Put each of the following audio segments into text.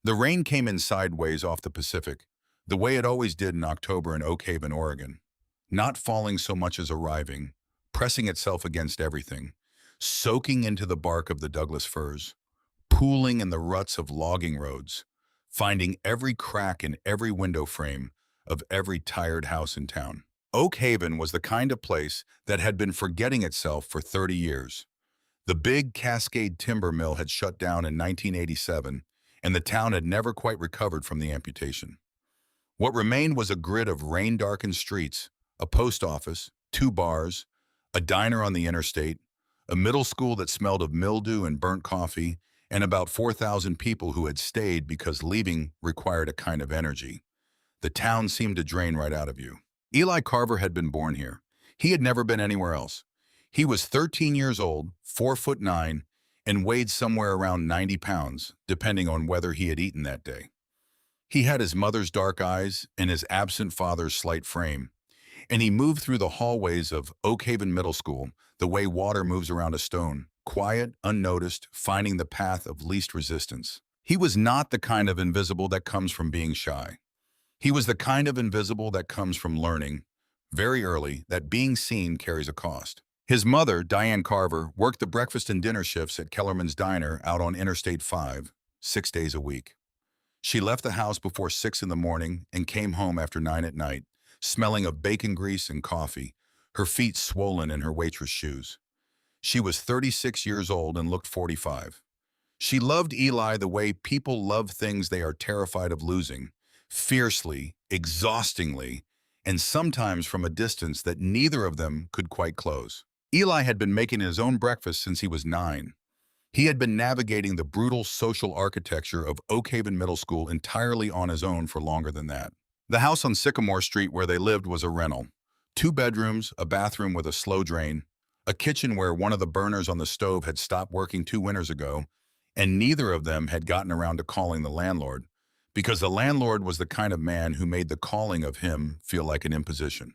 The rain came in sideways off the Pacific, the way it always did in October in Oak Haven, Oregon, not falling so much as arriving, pressing itself against everything, soaking into the bark of the Douglas firs, pooling in the ruts of logging roads, finding every crack in every window frame of every tired house in town. Oak Haven was the kind of place that had been forgetting itself for 30 years. The big Cascade timber mill had shut down in 1987, and the town had never quite recovered from the amputation. What remained was a grid of rain-darkened streets, a post office, two bars, a diner on the interstate, a middle school that smelled of mildew and burnt coffee, and about 4,000 people who had stayed because leaving required a kind of energy. The town seemed to drain right out of you. Eli Carver had been born here. He had never been anywhere else. He was 13 years old, 4'9", and weighed somewhere around 90 pounds, depending on whether he had eaten that day. He had his mother's dark eyes and his absent father's slight frame, and he moved through the hallways of Oak Haven Middle School the way water moves around a stone, quiet, unnoticed, finding the path of least resistance. He was not the kind of invisible that comes from being shy. He was the kind of invisible that comes from learning, very early, that being seen carries a cost. His mother, Diane Carver, worked the breakfast and dinner shifts at Kellerman's Diner out on Interstate 5, 6 days a week. She left the house before 6 in the morning and came home after 9 at night, smelling of bacon grease and coffee, her feet swollen in her waitress shoes. She was 36 years old and looked 45. She loved Eli the way people love things they are terrified of losing, fiercely, exhaustingly, and sometimes from a distance that neither of them could quite close. Eli had been making his own breakfast since he was 9. He had been navigating the brutal social architecture of Oak Haven Middle School entirely on his own for longer than that. The house on Sycamore Street where they lived was a rental. 2 bedrooms, a bathroom with a slow drain, a kitchen where one of the burners on the stove had stopped working 2 winters ago, and neither of them had gotten around to calling the landlord, because the landlord was the kind of man who made the calling of him feel like an imposition.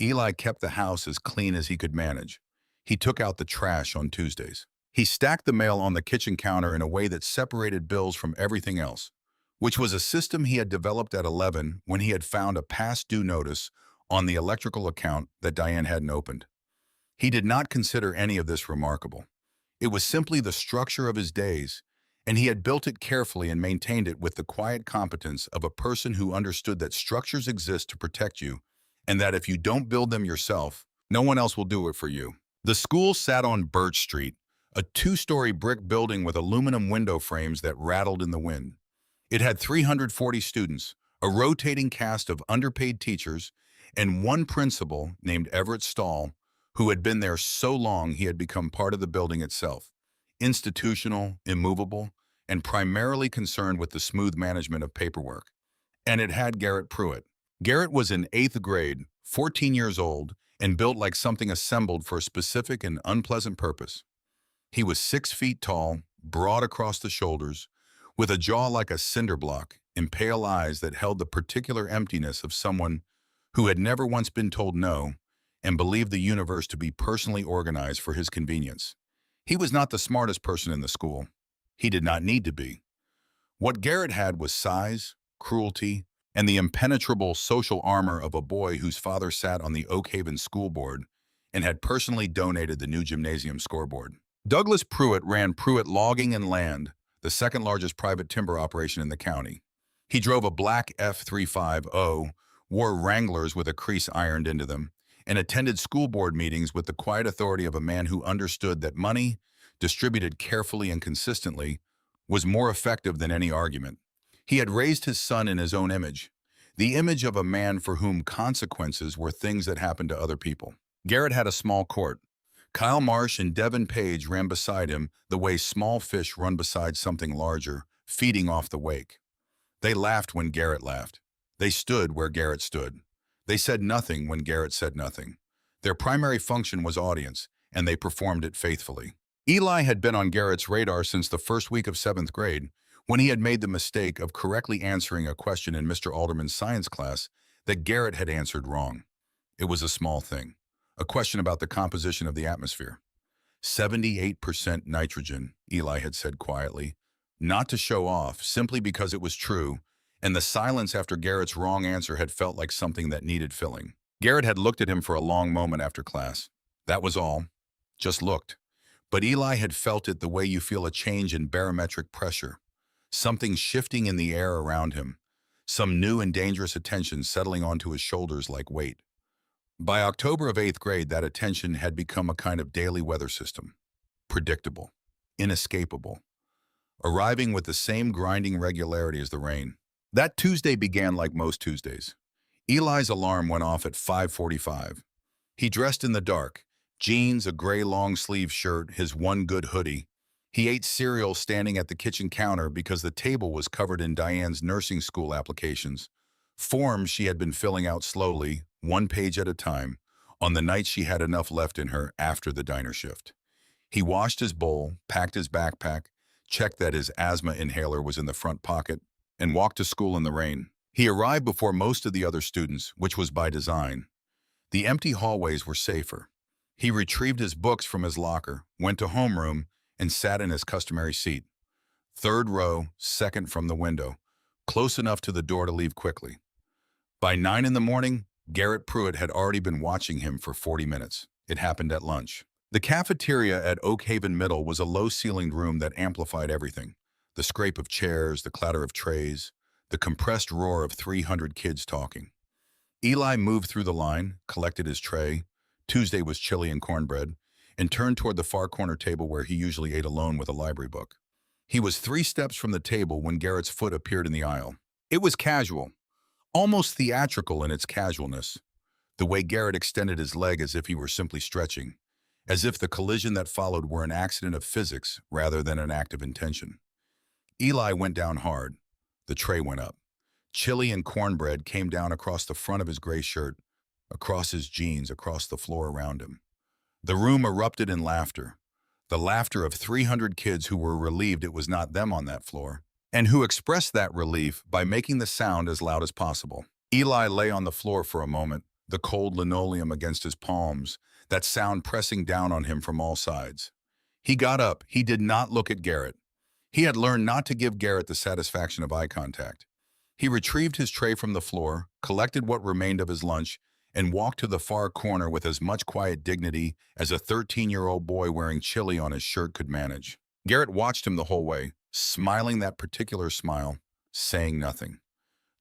Eli kept the house as clean as he could manage. He took out the trash on Tuesdays. He stacked the mail on the kitchen counter in a way that separated bills from everything else, which was a system he had developed at 11 when he had found a past due notice on the electrical account that Diane hadn't opened. He did not consider any of this remarkable. It was simply the structure of his days, and he had built it carefully and maintained it with the quiet competence of a person who understood that structures exist to protect you, and that if you don't build them yourself, no one else will do it for you. The school sat on Birch Street, a 2-story brick building with aluminum window frames that rattled in the wind. It had 340 students, a rotating cast of underpaid teachers, and one principal named Everett Stahl, who had been there so long he had become part of the building itself, institutional, immovable, and primarily concerned with the smooth management of paperwork. And it had Garrett Pruitt. Garrett was in 8th grade, 14 years old, and built like something assembled for a specific and unpleasant purpose. He was 6 feet tall, broad across the shoulders, with a jaw like a cinder block, and pale eyes that held the particular emptiness of someone who had never once been told no and believed the universe to be personally organized for his convenience. He was not the smartest person in the school. He did not need to be. What Garrett had was size, cruelty, and the impenetrable social armor of a boy whose father sat on the Oak Haven school board and had personally donated the new gymnasium scoreboard. Douglas Pruitt ran Pruitt Logging and Land, the second largest private timber operation in the county. He drove a black F350, wore Wranglers with a crease ironed into them, and attended school board meetings with the quiet authority of a man who understood that money, distributed carefully and consistently, was more effective than any argument. He had raised his son in his own image, the image of a man for whom consequences were things that happened to other people. Garrett had a small court. Kyle Marsh and Devin Page ran beside him the way small fish run beside something larger, feeding off the wake. They laughed when Garrett laughed. They stood where Garrett stood. They said nothing when Garrett said nothing. Their primary function was audience, and they performed it faithfully. Eli had been on Garrett's radar since the first week of 7th grade, when he had made the mistake of correctly answering a question in Mr. Alderman's science class that Garrett had answered wrong. It was a small thing, a question about the composition of the atmosphere. 78% nitrogen, Eli had said quietly, Not to show off, simply because it was true, and the silence after Garrett's wrong answer had felt like something that needed filling. Garrett had looked at him for a long moment after class. That was all. Just looked. But Eli had felt it the way you feel a change in barometric pressure. Something shifting in the air around him. Some new and dangerous attention settling onto his shoulders like weight. By October of 8th grade, that attention had become a kind of daily weather system. Predictable. Inescapable. Arriving with the same grinding regularity as the rain. That Tuesday began like most Tuesdays. Eli's alarm went off at 5:45. He dressed in the dark, jeans, a gray long-sleeve shirt, his one good hoodie. He ate cereal standing at the kitchen counter because the table was covered in Diane's nursing school applications, forms she had been filling out slowly, one page at a time, on the nights she had enough left in her after the diner shift. He washed his bowl, packed his backpack, checked that his asthma inhaler was in the front pocket, and walked to school in the rain. He arrived before most of the other students, which was by design. The empty hallways were safer. He retrieved his books from his locker, went to homeroom, and sat in his customary seat. Third row, second from the window, close enough to the door to leave quickly. By 9 in the morning, Garrett Pruitt had already been watching him for 40 minutes. It happened at lunch. The cafeteria at Oak Haven Middle was a low-ceilinged room that amplified everything. The scrape of chairs, the clatter of trays, the compressed roar of 300 kids talking. Eli moved through the line, collected his tray. Tuesday was chili and cornbread, and turned toward the far corner table where he usually ate alone with a library book. He was 3 steps from the table when Garrett's foot appeared in the aisle. It was casual, almost theatrical in its casualness, the way Garrett extended his leg as if he were simply stretching, as if the collision that followed were an accident of physics rather than an act of intention. Eli went down hard. The tray went up. Chili and cornbread came down across the front of his gray shirt, across his jeans, across the floor around him. The room erupted in laughter, the laughter of 300 kids who were relieved it was not them on that floor, and who expressed that relief by making the sound as loud as possible. Eli lay on the floor for a moment, the cold linoleum against his palms, that sound pressing down on him from all sides. He got up. He did not look at Garrett. He had learned not to give Garrett the satisfaction of eye contact. He retrieved his tray from the floor, collected what remained of his lunch, and walked to the far corner with as much quiet dignity as a 13-year-old boy wearing chili on his shirt could manage. Garrett watched him the whole way, smiling that particular smile, saying nothing.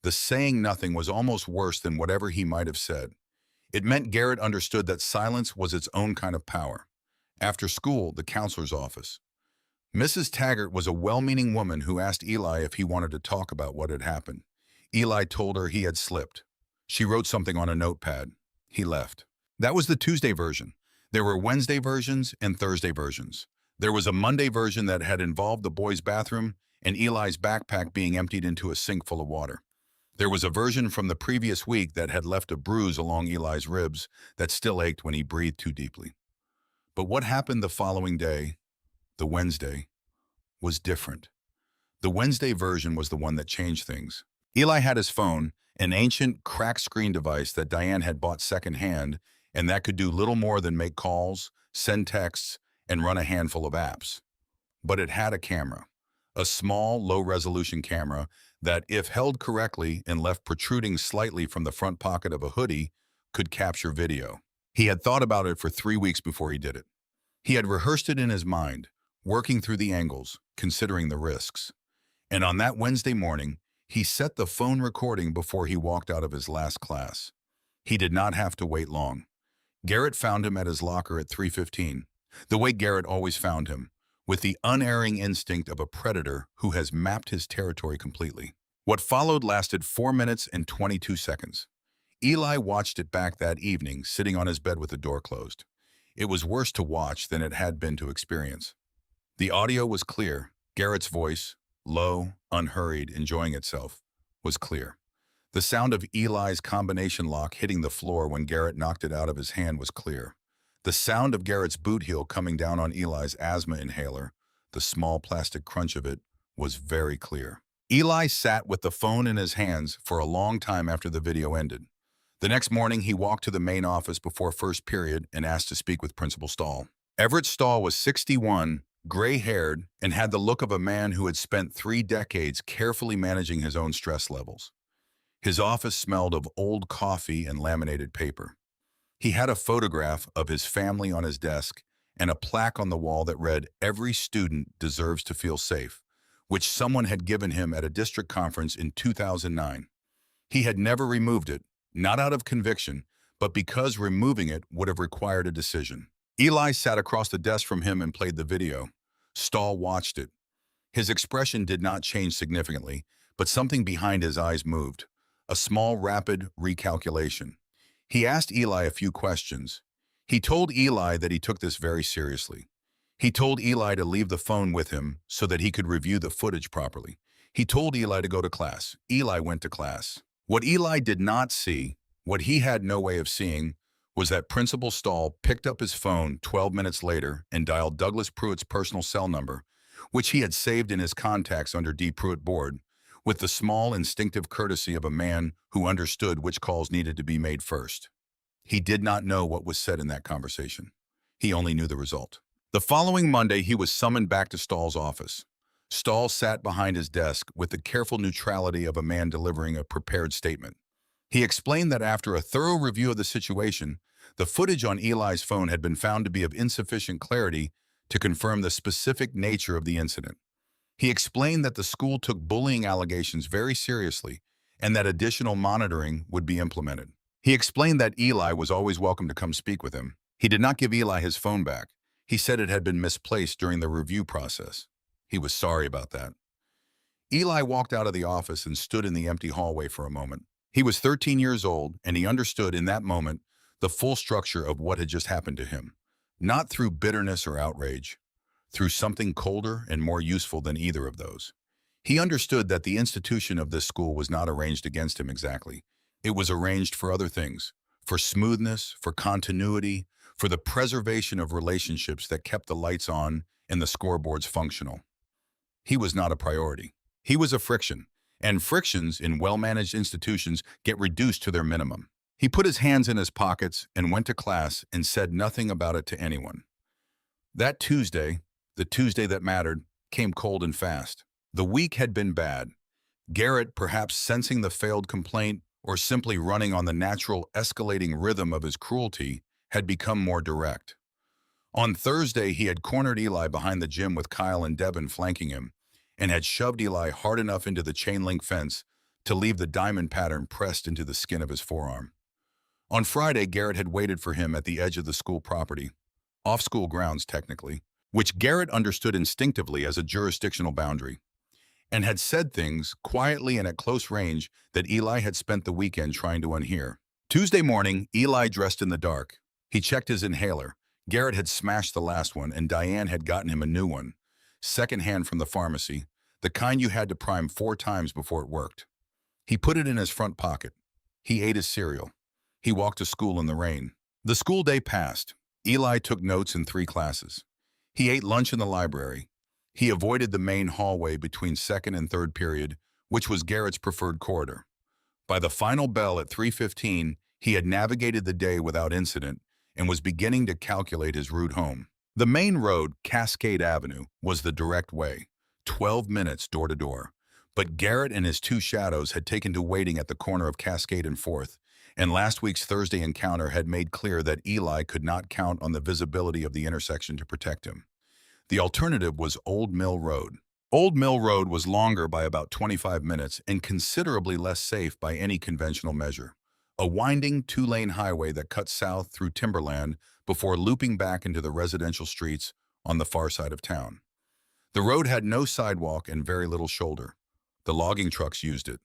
The saying nothing was almost worse than whatever he might have said. It meant Garrett understood that silence was its own kind of power. After school, the counselor's office. Mrs. Taggart was a well-meaning woman who asked Eli if he wanted to talk about what had happened. Eli told her he had slipped. She wrote something on a notepad. He left. That was the Tuesday version. There were Wednesday versions and Thursday versions. There was a Monday version that had involved the boys' bathroom and Eli's backpack being emptied into a sink full of water. There was a version from the previous week that had left a bruise along Eli's ribs that still ached when he breathed too deeply. But what happened the following day, the Wednesday, was different. The Wednesday version was the one that changed things. Eli had his phone, an ancient cracked screen device that Diane had bought secondhand and that could do little more than make calls, send texts, and run a handful of apps. But it had a camera, a small, low-resolution camera that, if held correctly and left protruding slightly from the front pocket of a hoodie, could capture video. He had thought about it for 3 weeks before he did it. He had rehearsed it in his mind, working through the angles, considering the risks. And on that Wednesday morning, he set the phone recording before he walked out of his last class. He did not have to wait long. Garrett found him at his locker at 3:15, the way Garrett always found him, with the unerring instinct of a predator who has mapped his territory completely. What followed lasted 4 minutes and 22 seconds. Eli watched it back that evening, sitting on his bed with the door closed. It was worse to watch than it had been to experience. The audio was clear. Garrett's voice, low, unhurried, enjoying itself, was clear. The sound of Eli's combination lock hitting the floor when Garrett knocked it out of his hand was clear. The sound of Garrett's boot heel coming down on Eli's asthma inhaler, the small plastic crunch of it, was very clear. Eli sat with the phone in his hands for a long time after the video ended. The next morning, he walked to the main office before first period and asked to speak with Principal Stahl. Everett Stahl was 61, gray-haired, and had the look of a man who had spent 3 decades carefully managing his own stress levels. His office smelled of old coffee and laminated paper. He had a photograph of his family on his desk and a plaque on the wall that read, "Every student deserves to feel safe," which someone had given him at a district conference in 2009. He had never removed it, not out of conviction, but because removing it would have required a decision. Eli sat across the desk from him and played the video. Stahl watched it. His expression did not change significantly, but something behind his eyes moved. A small, rapid recalculation. He asked Eli a few questions. He told Eli that he took this very seriously. He told Eli to leave the phone with him so that he could review the footage properly. He told Eli to go to class. Eli went to class. What Eli did not see, what he had no way of seeing, was that Principal Stahl picked up his phone 12 minutes later and dialed Douglas Pruitt's personal cell number, which he had saved in his contacts under D. Pruitt Board, with the small instinctive courtesy of a man who understood which calls needed to be made first. He did not know what was said in that conversation. He only knew the result. The following Monday, he was summoned back to Stahl's office. Stahl sat behind his desk with the careful neutrality of a man delivering a prepared statement. He explained that after a thorough review of the situation, the footage on Eli's phone had been found to be of insufficient clarity to confirm the specific nature of the incident. He explained that the school took bullying allegations very seriously and that additional monitoring would be implemented. He explained that Eli was always welcome to come speak with him. He did not give Eli his phone back. He said it had been misplaced during the review process. He was sorry about that. Eli walked out of the office and stood in the empty hallway for a moment. He was 13 years old, and he understood in that moment the full structure of what had just happened to him. Not through bitterness or outrage, through something colder and more useful than either of those. He understood that the institution of this school was not arranged against him exactly. It was arranged for other things, for smoothness, for continuity, for the preservation of relationships that kept the lights on and the scoreboards functional. He was not a priority. He was a friction, and frictions in well-managed institutions get reduced to their minimum. He put his hands in his pockets and went to class and said nothing about it to anyone. That Tuesday, the Tuesday that mattered, came cold and fast. The week had been bad. Garrett, perhaps sensing the failed complaint or simply running on the natural escalating rhythm of his cruelty, had become more direct. On Thursday, he had cornered Eli behind the gym with Kyle and Devin flanking him, and had shoved Eli hard enough into the chain-link fence to leave the diamond pattern pressed into the skin of his forearm. On Friday, Garrett had waited for him at the edge of the school property, off school grounds technically, which Garrett understood instinctively as a jurisdictional boundary, and had said things quietly and at close range that Eli had spent the weekend trying to unhear. Tuesday morning, Eli dressed in the dark. He checked his inhaler. Garrett had smashed the last one, and Diane had gotten him a new one, secondhand from the pharmacy, the kind you had to prime 4 times before it worked. He put it in his front pocket. He ate his cereal. He walked to school in the rain. The school day passed. Eli took notes in 3 classes. He ate lunch in the library. He avoided the main hallway between second and third period, which was Garrett's preferred corridor. By the final bell at 3:15, he had navigated the day without incident and was beginning to calculate his route home. The main road, Cascade Avenue, was the direct way, 12 minutes door to door. But Garrett and his 2 shadows had taken to waiting at the corner of Cascade and 4th, and last week's Thursday encounter had made clear that Eli could not count on the visibility of the intersection to protect him. The alternative was Old Mill Road. Old Mill Road was longer by about 25 minutes and considerably less safe by any conventional measure. A winding 2-lane highway that cut south through timberland before looping back into the residential streets on the far side of town. The road had no sidewalk and very little shoulder. The logging trucks used it.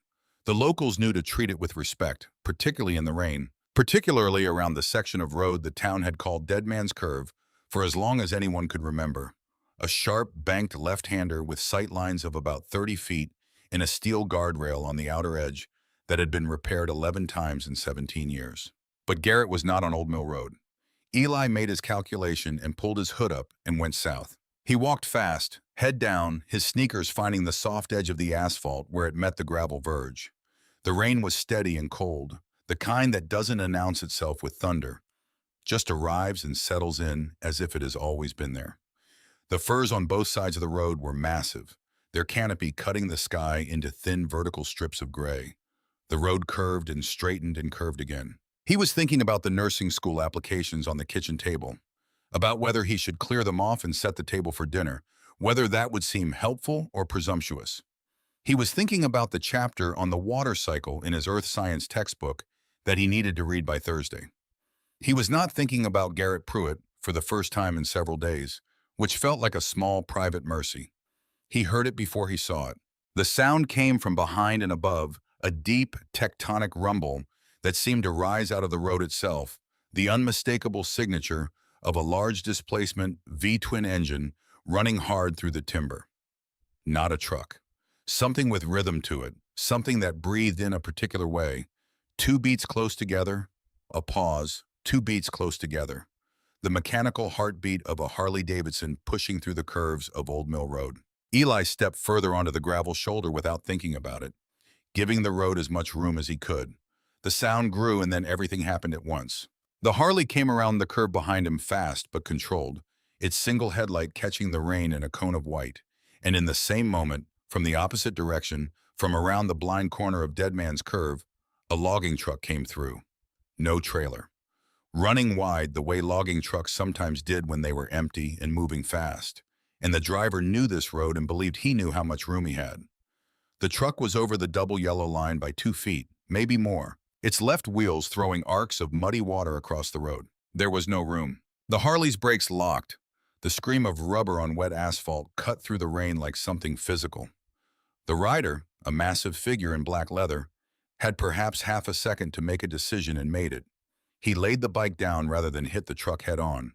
The locals knew to treat it with respect, particularly in the rain, particularly around the section of road the town had called Dead Man's Curve for as long as anyone could remember. A sharp, banked left-hander with sight lines of about 30 feet and a steel guardrail on the outer edge that had been repaired 11 times in 17 years. But Garrett was not on Old Mill Road. Eli made his calculation and pulled his hood up and went south. He walked fast, head down, his sneakers finding the soft edge of the asphalt where it met the gravel verge. The rain was steady and cold, the kind that doesn't announce itself with thunder, just arrives and settles in as if it has always been there. The firs on both sides of the road were massive, their canopy cutting the sky into thin vertical strips of gray. The road curved and straightened and curved again. He was thinking about the nursing school applications on the kitchen table, about whether he should clear them off and set the table for dinner, whether that would seem helpful or presumptuous. He was thinking about the chapter on the water cycle in his earth science textbook that he needed to read by Thursday. He was not thinking about Garrett Pruitt for the first time in several days, which felt like a small private mercy. He heard it before he saw it. The sound came from behind and above, a deep tectonic rumble that seemed to rise out of the road itself, the unmistakable signature of a large displacement V-twin engine running hard through the timber. Not a truck. Something with rhythm to it, something that breathed in a particular way. Two beats close together, a pause, two beats close together. The mechanical heartbeat of a Harley Davidson pushing through the curves of Old Mill Road. Eli stepped further onto the gravel shoulder without thinking about it, giving the road as much room as he could. The sound grew and then everything happened at once. The Harley came around the curve behind him fast but controlled, its single headlight catching the rain in a cone of white. And in the same moment, from the opposite direction, from around the blind corner of Dead Man's Curve, a logging truck came through. No trailer. Running wide the way logging trucks sometimes did when they were empty and moving fast. And the driver knew this road and believed he knew how much room he had. The truck was over the double yellow line by 2 feet, maybe more, its left wheels throwing arcs of muddy water across the road. There was no room. The Harley's brakes locked. The scream of rubber on wet asphalt cut through the rain like something physical. The rider, a massive figure in black leather, had perhaps half a second to make a decision and made it. He laid the bike down rather than hit the truck head-on.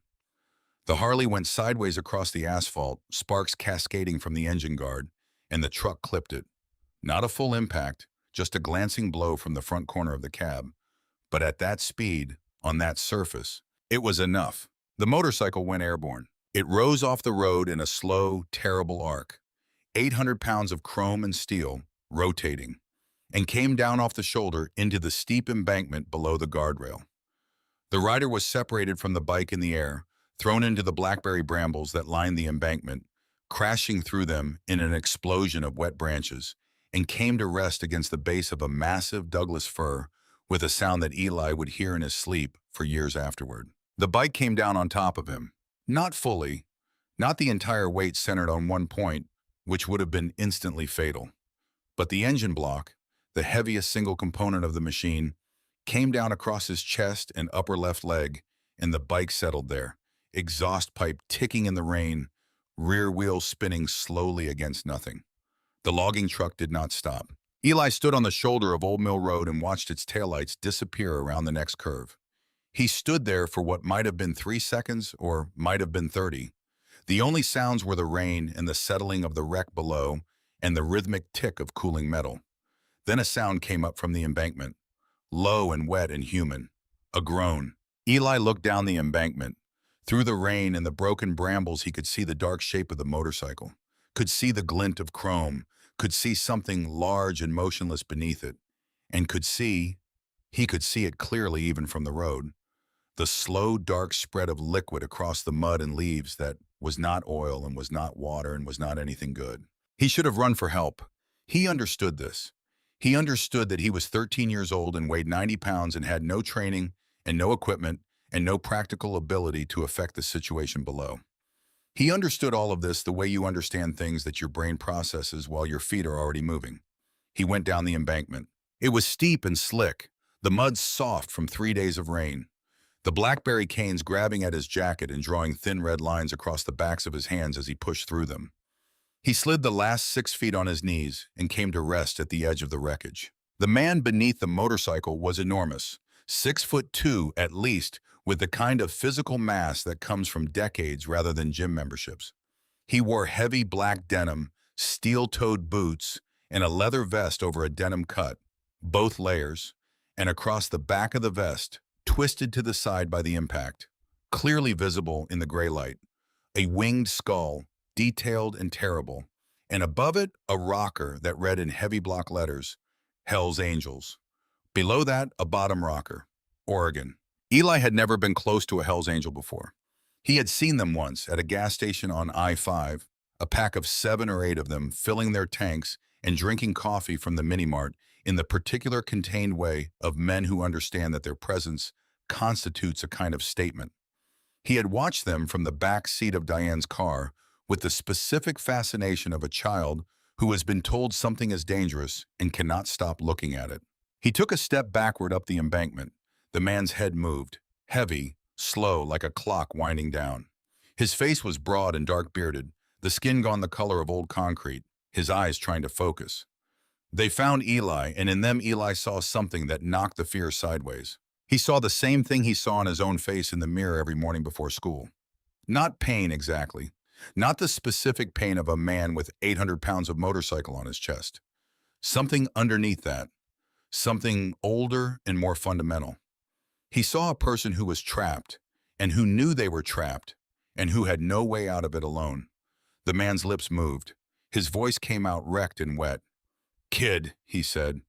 The Harley went sideways across the asphalt, sparks cascading from the engine guard, and the truck clipped it. Not a full impact, just a glancing blow from the front corner of the cab. But at that speed, on that surface, it was enough. The motorcycle went airborne. It rose off the road in a slow, terrible arc, 800 pounds of chrome and steel, rotating, and came down off the shoulder into the steep embankment below the guardrail. The rider was separated from the bike in the air, thrown into the blackberry brambles that lined the embankment, crashing through them in an explosion of wet branches, and came to rest against the base of a massive Douglas fir with a sound that Eli would hear in his sleep for years afterward. The bike came down on top of him. Not fully, not the entire weight centered on one point, which would have been instantly fatal. But the engine block, the heaviest single component of the machine, came down across his chest and upper left leg, and the bike settled there, exhaust pipe ticking in the rain, rear wheels spinning slowly against nothing. The logging truck did not stop. Eli stood on the shoulder of Old Mill Road and watched its taillights disappear around the next curve. He stood there for what might have been 3 seconds or might have been 30. The only sounds were the rain and the settling of the wreck below and the rhythmic tick of cooling metal. Then a sound came up from the embankment, low and wet and human. A groan. Eli looked down the embankment. Through the rain and the broken brambles he could see the dark shape of the motorcycle, could see the glint of chrome, could see something large and motionless beneath it, and he could see it clearly even from the road. The slow, dark spread of liquid across the mud and leaves that was not oil and was not water and was not anything good. He should have run for help. He understood this. He understood that he was 13 years old and weighed 90 pounds and had no training and no equipment and no practical ability to affect the situation below. He understood all of this the way you understand things that your brain processes while your feet are already moving. He went down the embankment. It was steep and slick, the mud soft from 3 days of rain. The blackberry canes grabbing at his jacket and drawing thin red lines across the backs of his hands as he pushed through them. He slid the last 6 feet on his knees and came to rest at the edge of the wreckage. The man beneath the motorcycle was enormous, 6'2" at least, with the kind of physical mass that comes from decades rather than gym memberships. He wore heavy black denim, steel-toed boots, and a leather vest over a denim cut, both layers, and across the back of the vest, twisted to the side by the impact, clearly visible in the gray light, a winged skull, detailed and terrible, and above it a rocker that read in heavy block letters, Hell's Angels. Below that, a bottom rocker, Oregon. Eli had never been close to a Hell's Angel before. He had seen them once at a gas station on I-5, a pack of 7 or 8 of them filling their tanks and drinking coffee from the mini-mart in the particular contained way of men who understand that their presence constitutes a kind of statement. He had watched them from the back seat of Diane's car with the specific fascination of a child who has been told something is dangerous and cannot stop looking at it. He took a step backward up the embankment. The man's head moved, heavy, slow, like a clock winding down. His face was broad and dark-bearded, the skin gone the color of old concrete, his eyes trying to focus. They found Eli, and in them Eli saw something that knocked the fear sideways. He saw the same thing he saw in his own face in the mirror every morning before school. Not pain exactly. Not the specific pain of a man with 800 pounds of motorcycle on his chest. Something underneath that. Something older and more fundamental. He saw a person who was trapped, and who knew they were trapped, and who had no way out of it alone. The man's lips moved. His voice came out wrecked and wet. "Kid," he said,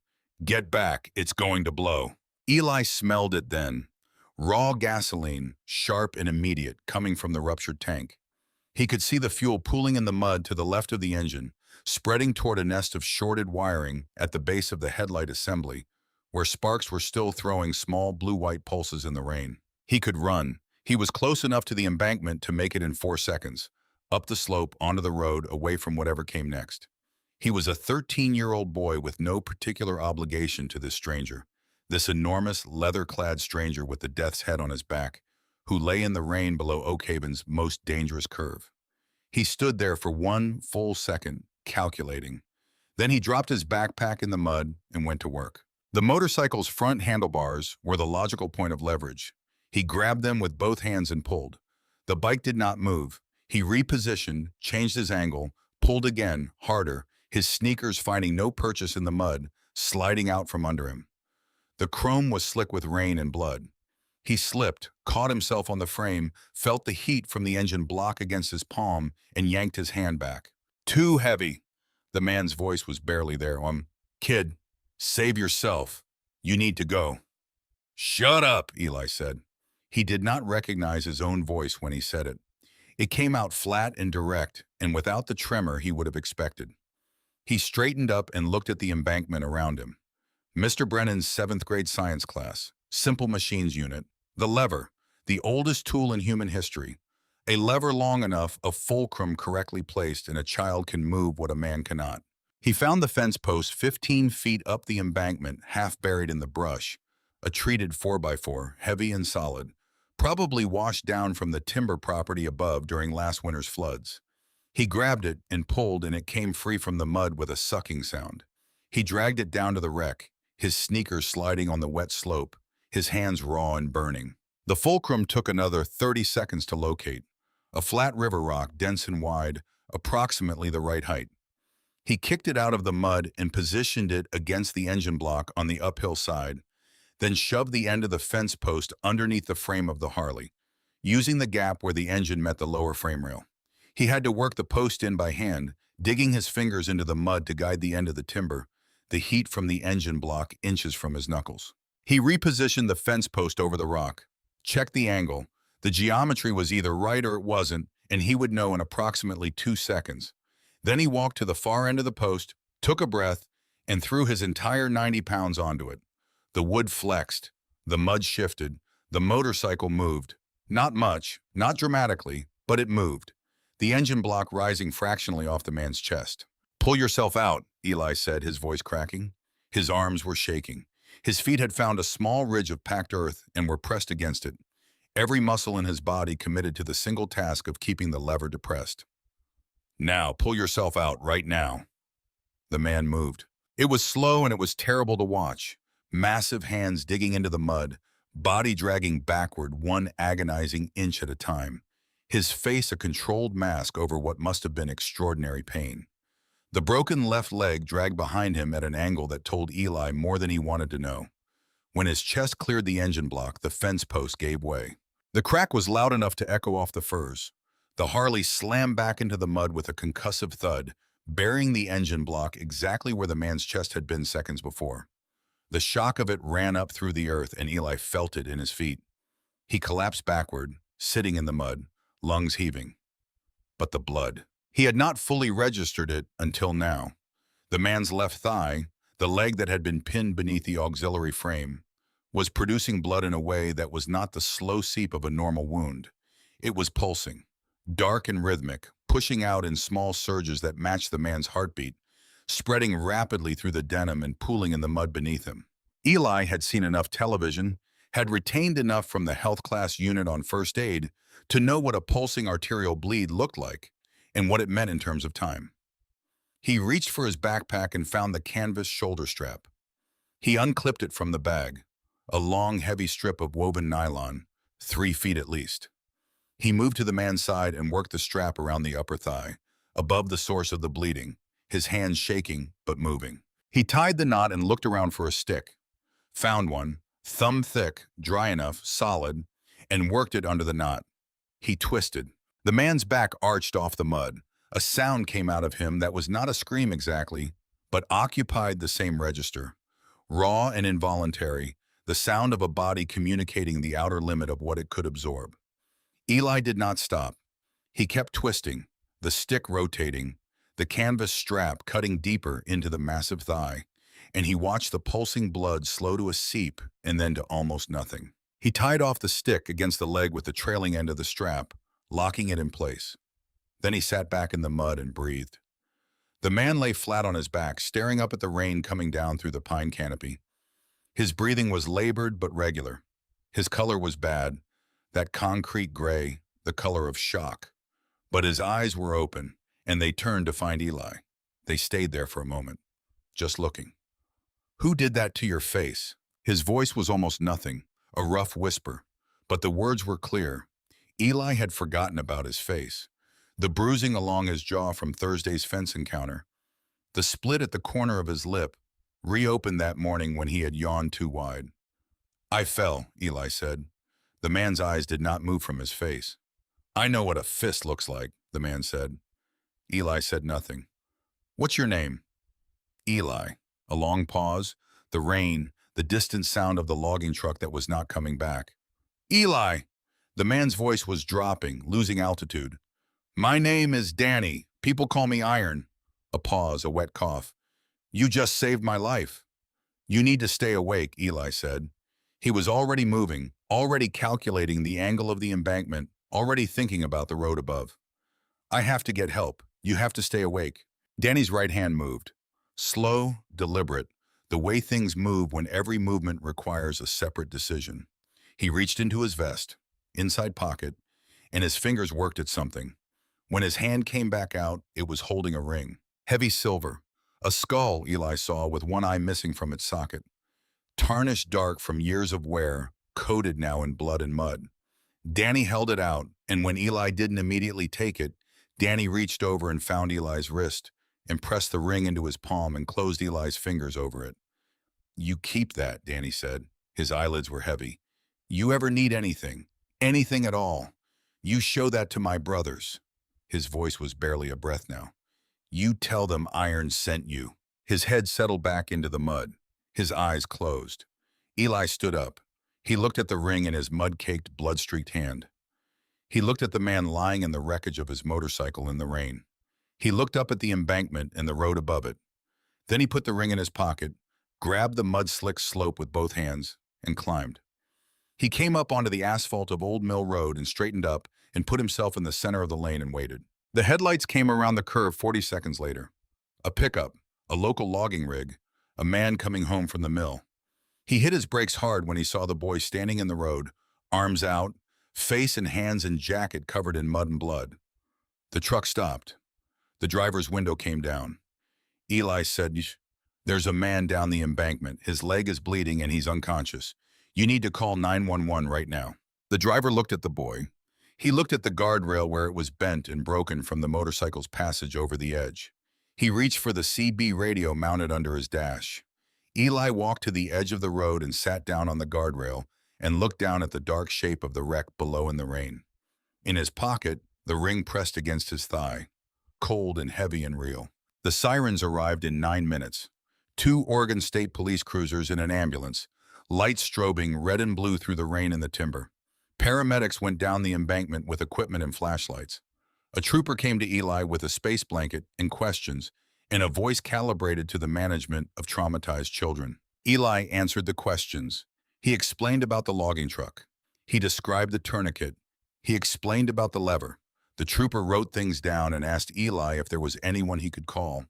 "get back, it's going to blow." Eli smelled it then. Raw gasoline, sharp and immediate, coming from the ruptured tank. He could see the fuel pooling in the mud to the left of the engine, spreading toward a nest of shorted wiring at the base of the headlight assembly, where sparks were still throwing small blue-white pulses in the rain. He could run. He was close enough to the embankment to make it in 4 seconds, up the slope, onto the road, away from whatever came next. He was a 13-year-old boy with no particular obligation to this stranger, this enormous, leather-clad stranger with the death's head on his back, who lay in the rain below Oak Haven's most dangerous curve. He stood there for 1 full second, calculating. Then he dropped his backpack in the mud and went to work. The motorcycle's front handlebars were the logical point of leverage. He grabbed them with both hands and pulled. The bike did not move. He repositioned, changed his angle, pulled again, harder, his sneakers finding no purchase in the mud, sliding out from under him. The chrome was slick with rain and blood. He slipped, caught himself on the frame, felt the heat from the engine block against his palm, and yanked his hand back. "Too heavy." The man's voice was barely there. "Kid, save yourself. You need to go." "Shut up," Eli said. He did not recognize his own voice when he said it. It came out flat and direct, and without the tremor he would have expected. He straightened up and looked at the embankment around him. Mr. Brennan's 7th grade science class, simple machines unit, the lever, the oldest tool in human history. A lever long enough, a fulcrum correctly placed, and a child can move what a man cannot. He found the fence post 15 feet up the embankment, half buried in the brush, a treated 4x4, heavy and solid, probably washed down from the timber property above during last winter's floods. He grabbed it and pulled, and it came free from the mud with a sucking sound. He dragged it down to the wreck, his sneakers sliding on the wet slope, his hands raw and burning. The fulcrum took another 30 seconds to locate. A flat river rock, dense and wide, approximately the right height. He kicked it out of the mud and positioned it against the engine block on the uphill side, then shoved the end of the fence post underneath the frame of the Harley, using the gap where the engine met the lower frame rail. He had to work the post in by hand, digging his fingers into the mud to guide the end of the timber, the heat from the engine block inches from his knuckles. He repositioned the fence post over the rock, checked the angle. The geometry was either right or it wasn't, and he would know in approximately 2 seconds. Then he walked to the far end of the post, took a breath, and threw his entire 90 pounds onto it. The wood flexed, the mud shifted, the motorcycle moved. Not much, not dramatically, but it moved. The engine block rising fractionally off the man's chest. "Pull yourself out," Eli said, his voice cracking. His arms were shaking. His feet had found a small ridge of packed earth and were pressed against it. Every muscle in his body committed to the single task of keeping the lever depressed. "Now, pull yourself out right now." The man moved. It was slow and it was terrible to watch. Massive hands digging into the mud, body dragging backward 1 agonizing inch at a time. His face a controlled mask over what must have been extraordinary pain. The broken left leg dragged behind him at an angle that told Eli more than he wanted to know. When his chest cleared the engine block, the fence post gave way. The crack was loud enough to echo off the firs. The Harley slammed back into the mud with a concussive thud, burying the engine block exactly where the man's chest had been seconds before. The shock of it ran up through the earth, and Eli felt it in his feet. He collapsed backward, sitting in the mud, lungs heaving. But the blood. He had not fully registered it until now. The man's left thigh, the leg that had been pinned beneath the auxiliary frame, was producing blood in a way that was not the slow seep of a normal wound. It was pulsing, dark and rhythmic, pushing out in small surges that matched the man's heartbeat, spreading rapidly through the denim and pooling in the mud beneath him. Eli had seen enough television, had retained enough from the health class unit on first aid to know what a pulsing arterial bleed looked like and what it meant in terms of time. He reached for his backpack and found the canvas shoulder strap. He unclipped it from the bag, a long, heavy strip of woven nylon, 3 feet at least. He moved to the man's side and worked the strap around the upper thigh, above the source of the bleeding, his hands shaking but moving. He tied the knot and looked around for a stick, found one, thumb thick, dry enough, solid, and worked it under the knot. He twisted. The man's back arched off the mud. A sound came out of him that was not a scream exactly, but occupied the same register. Raw and involuntary, the sound of a body communicating the outer limit of what it could absorb. Eli did not stop. He kept twisting, the stick rotating, the canvas strap cutting deeper into the massive thigh, and he watched the pulsing blood slow to a seep and then to almost nothing. He tied off the stick against the leg with the trailing end of the strap, locking it in place. Then he sat back in the mud and breathed. The man lay flat on his back, staring up at the rain coming down through the pine canopy. His breathing was labored but regular. His color was bad, that concrete gray, the color of shock. But his eyes were open, and they turned to find Eli. They stayed there for a moment, just looking. "Who did that to your face?" His voice was almost nothing, a rough whisper, but the words were clear. Eli had forgotten about his face. The bruising along his jaw from Thursday's fence encounter, the split at the corner of his lip, reopened that morning when he had yawned too wide. "I fell," Eli said. The man's eyes did not move from his face. "I know what a fist looks like," the man said. Eli said nothing. "What's your name?" Eli. A long pause, the rain, the distant sound of the logging truck that was not coming back. "Eli!" The man's voice was dropping, losing altitude. "My name is Danny. People call me Iron." A pause, a wet cough. "You just saved my life." "You need to stay awake," Eli said. He was already moving, already calculating the angle of the embankment, already thinking about the road above. "I have to get help. You have to stay awake." Danny's right hand moved. Slow, deliberate, the way things move when every movement requires a separate decision. He reached into his vest, inside pocket, and his fingers worked at something. When his hand came back out, it was holding a ring. Heavy silver. A skull, Eli saw, with one eye missing from its socket. Tarnished dark from years of wear, coated now in blood and mud. Danny held it out, and when Eli didn't immediately take it, Danny reached over and found Eli's wrist, and pressed the ring into his palm and closed Eli's fingers over it. "You keep that," Danny said. His eyelids were heavy. "You ever need anything, anything at all, you show that to my brothers." His voice was barely a breath now. "You tell them Iron sent you." His head settled back into the mud. His eyes closed. Eli stood up. He looked at the ring in his mud-caked, blood-streaked hand. He looked at the man lying in the wreckage of his motorcycle in the rain. He looked up at the embankment and the road above it. Then he put the ring in his pocket, grabbed the mud-slick slope with both hands, and climbed. He came up onto the asphalt of Old Mill Road and straightened up and put himself in the center of the lane and waited. The headlights came around the curve 40 seconds later. A pickup, a local logging rig, a man coming home from the mill. He hit his brakes hard when he saw the boy standing in the road, arms out, face and hands and jacket covered in mud and blood. The truck stopped. The driver's window came down. Eli said, "There's a man down the embankment. His leg is bleeding and he's unconscious. You need to call 911 right now." The driver looked at the boy. He looked at the guardrail where it was bent and broken from the motorcycle's passage over the edge. He reached for the CB radio mounted under his dash. Eli walked to the edge of the road and sat down on the guardrail and looked down at the dark shape of the wreck below in the rain. In his pocket, the ring pressed against his thigh, cold and heavy and real. The sirens arrived in 9 minutes. 2 Oregon State Police cruisers and an ambulance, lights strobing red and blue through the rain and the timber. Paramedics went down the embankment with equipment and flashlights. A trooper came to Eli with a space blanket and questions, and a voice calibrated to the management of traumatized children. Eli answered the questions. He explained about the logging truck. He described the tourniquet. He explained about the lever. The trooper wrote things down and asked Eli if there was anyone he could call.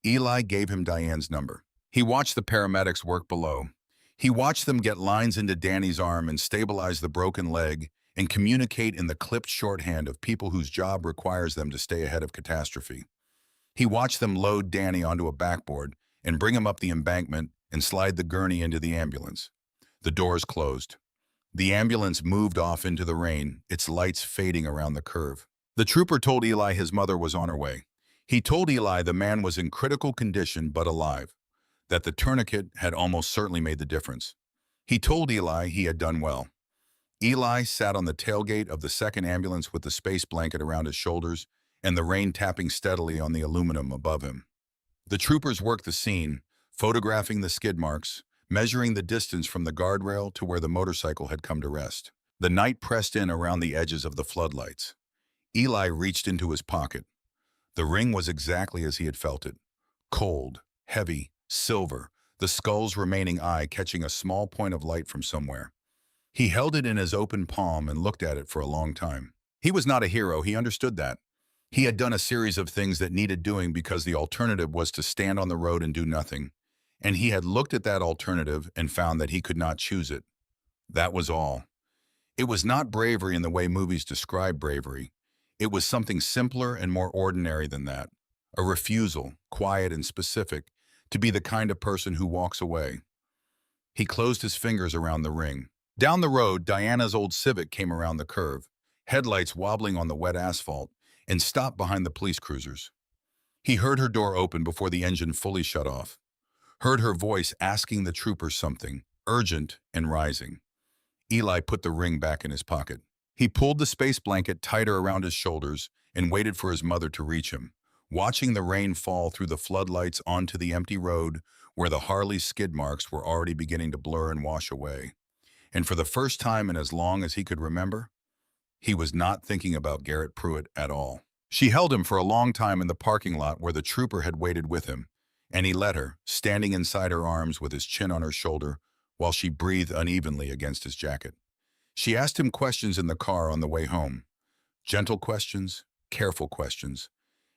Eli gave him Diane's number. He watched the paramedics work below. He watched them get lines into Danny's arm and stabilize the broken leg and communicate in the clipped shorthand of people whose job requires them to stay ahead of catastrophe. He watched them load Danny onto a backboard and bring him up the embankment and slide the gurney into the ambulance. The doors closed. The ambulance moved off into the rain, its lights fading around the curve. The trooper told Eli his mother was on her way. He told Eli the man was in critical condition but alive, that the tourniquet had almost certainly made the difference. He told Eli he had done well. Eli sat on the tailgate of the second ambulance with the space blanket around his shoulders and the rain tapping steadily on the aluminum above him. The troopers worked the scene, photographing the skid marks, measuring the distance from the guardrail to where the motorcycle had come to rest. The night pressed in around the edges of the floodlights. Eli reached into his pocket. The ring was exactly as he had felt it. Cold, heavy, silver, the skull's remaining eye catching a small point of light from somewhere. He held it in his open palm and looked at it for a long time. He was not a hero, he understood that. He had done a series of things that needed doing because the alternative was to stand on the road and do nothing. And he had looked at that alternative and found that he could not choose it. That was all. It was not bravery in the way movies describe bravery. It was something simpler and more ordinary than that. A refusal, quiet and specific, to be the kind of person who walks away. He closed his fingers around the ring. Down the road, Diana's old Civic came around the curve, headlights wobbling on the wet asphalt, and stopped behind the police cruisers. He heard her door open before the engine fully shut off. Heard her voice asking the troopers something, urgent and rising. Eli put the ring back in his pocket. He pulled the space blanket tighter around his shoulders and waited for his mother to reach him, watching the rain fall through the floodlights onto the empty road where the Harley skid marks were already beginning to blur and wash away. And for the first time in as long as he could remember, he was not thinking about Garrett Pruitt at all. She held him for a long time in the parking lot where the trooper had waited with him, and he let her, standing inside her arms with his chin on her shoulder, while she breathed unevenly against his jacket. She asked him questions in the car on the way home. Gentle questions, careful questions,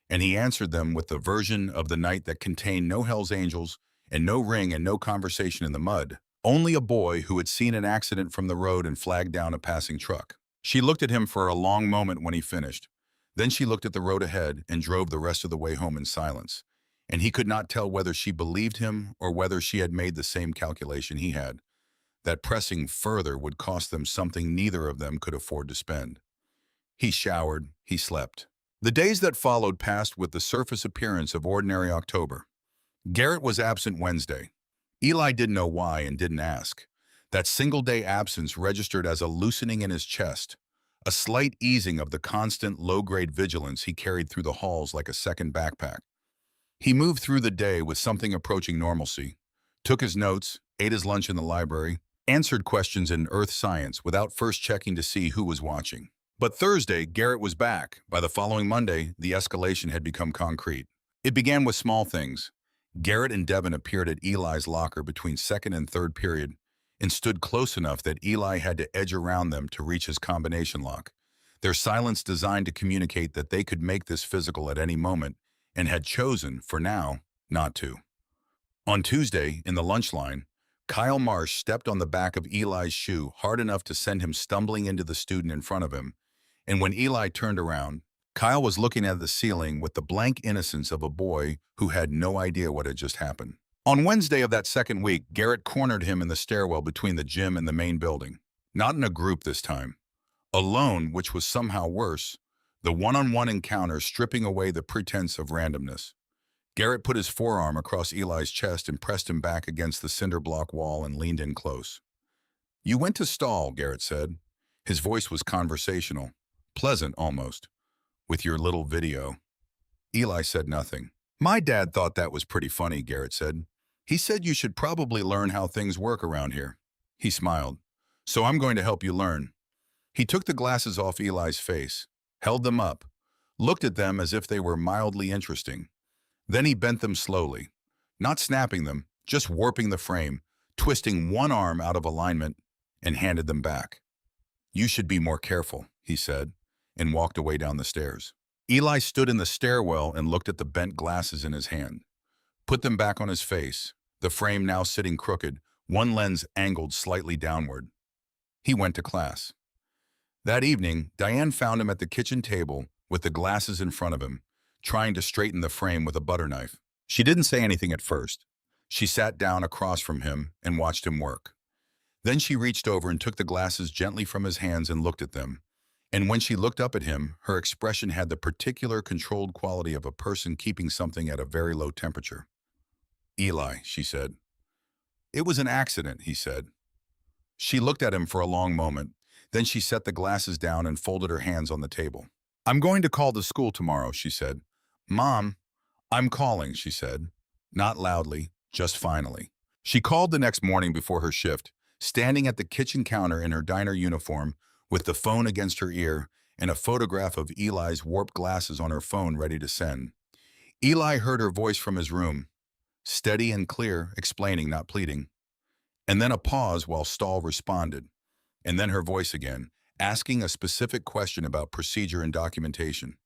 and he answered them with the version of the night that contained no Hell's Angels and no ring and no conversation in the mud. Only a boy who had seen an accident from the road and flagged down a passing truck. She looked at him for a long moment when he finished. Then she looked at the road ahead and drove the rest of the way home in silence. And he could not tell whether she believed him or whether she had made the same calculation he had, that pressing further would cost them something neither of them could afford to spend. He showered, he slept. The days that followed passed with the surface appearance of ordinary October. Garrett was absent Wednesday. Eli didn't know why and didn't ask. That single-day absence registered as a loosening in his chest, a slight easing of the constant low-grade vigilance he carried through the halls like a second backpack. He moved through the day with something approaching normalcy, took his notes, ate his lunch in the library, answered questions in earth science without first checking to see who was watching. But Thursday, Garrett was back. By the following Monday, the escalation had become concrete. It began with small things. Garrett and Devin appeared at Eli's locker between second and third period and stood close enough that Eli had to edge around them to reach his combination lock, their silence designed to communicate that they could make this physical at any moment and had chosen, for now, not to. On Tuesday, in the lunch line, Kyle Marsh stepped on the back of Eli's shoe hard enough to send him stumbling into the student in front of him, and when Eli turned around, Kyle was looking at the ceiling with the blank innocence of a boy who had no idea what had just happened. On Wednesday of that second week, Garrett cornered him in the stairwell between the gym and the main building. Not in a group this time. Alone, which was somehow worse, the one-on-one encounter stripping away the pretense of randomness. Garrett put his forearm across Eli's chest and pressed him back against the cinder block wall and leaned in close. "You went to stall," Garrett said. His voice was conversational, pleasant almost. "With your little video." Eli said nothing. "My dad thought that was pretty funny," Garrett said. "He said you should probably learn how things work around here." He smiled. "So I'm going to help you learn." He took the glasses off Eli's face, held them up, looked at them as if they were mildly interesting. Then he bent them slowly, not snapping them, just warping the frame, twisting one arm out of alignment, and handed them back. "You should be more careful," he said, and walked away down the stairs. Eli stood in the stairwell and looked at the bent glasses in his hand, put them back on his face, the frame now sitting crooked, one lens angled slightly downward. He went to class. That evening, Diane found him at the kitchen table with the glasses in front of him, trying to straighten the frame with a butter knife. She didn't say anything at first. She sat down across from him and watched him work. Then she reached over and took the glasses gently from his hands and looked at them. And when she looked up at him, her expression had the particular controlled quality of a person keeping something at a very low temperature. "Eli," she said. "It was an accident," he said. She looked at him for a long moment. Then she set the glasses down and folded her hands on the table. "I'm going to call the school tomorrow," she said. "Mom, I'm calling," she said. Not loudly, just finally. She called the next morning before her shift, standing at the kitchen counter in her diner uniform, with the phone against her ear and a photograph of Eli's warped glasses on her phone ready to send. Eli heard her voice from his room, steady and clear, explaining, not pleading. And then a pause while Stahl responded. And then her voice again, asking a specific question about procedure and documentation.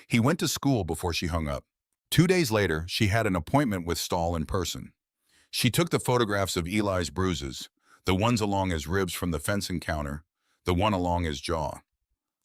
He went to school before she hung up. 2 days later, she had an appointment with Stahl in person. She took the photographs of Eli's bruises, the ones along his ribs from the fence encounter, the one along his jaw.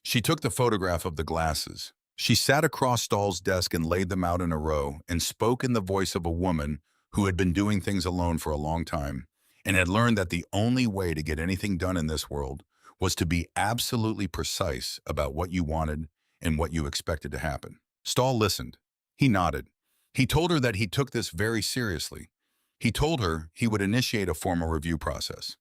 She took the photograph of the glasses. She sat across Stahl's desk and laid them out in a row and spoke in the voice of a woman who had been doing things alone for a long time and had learned that the only way to get anything done in this world was to be absolutely precise about what you wanted and what you expected to happen. Stahl listened. He nodded. He told her that he took this very seriously. He told her he would initiate a formal review process.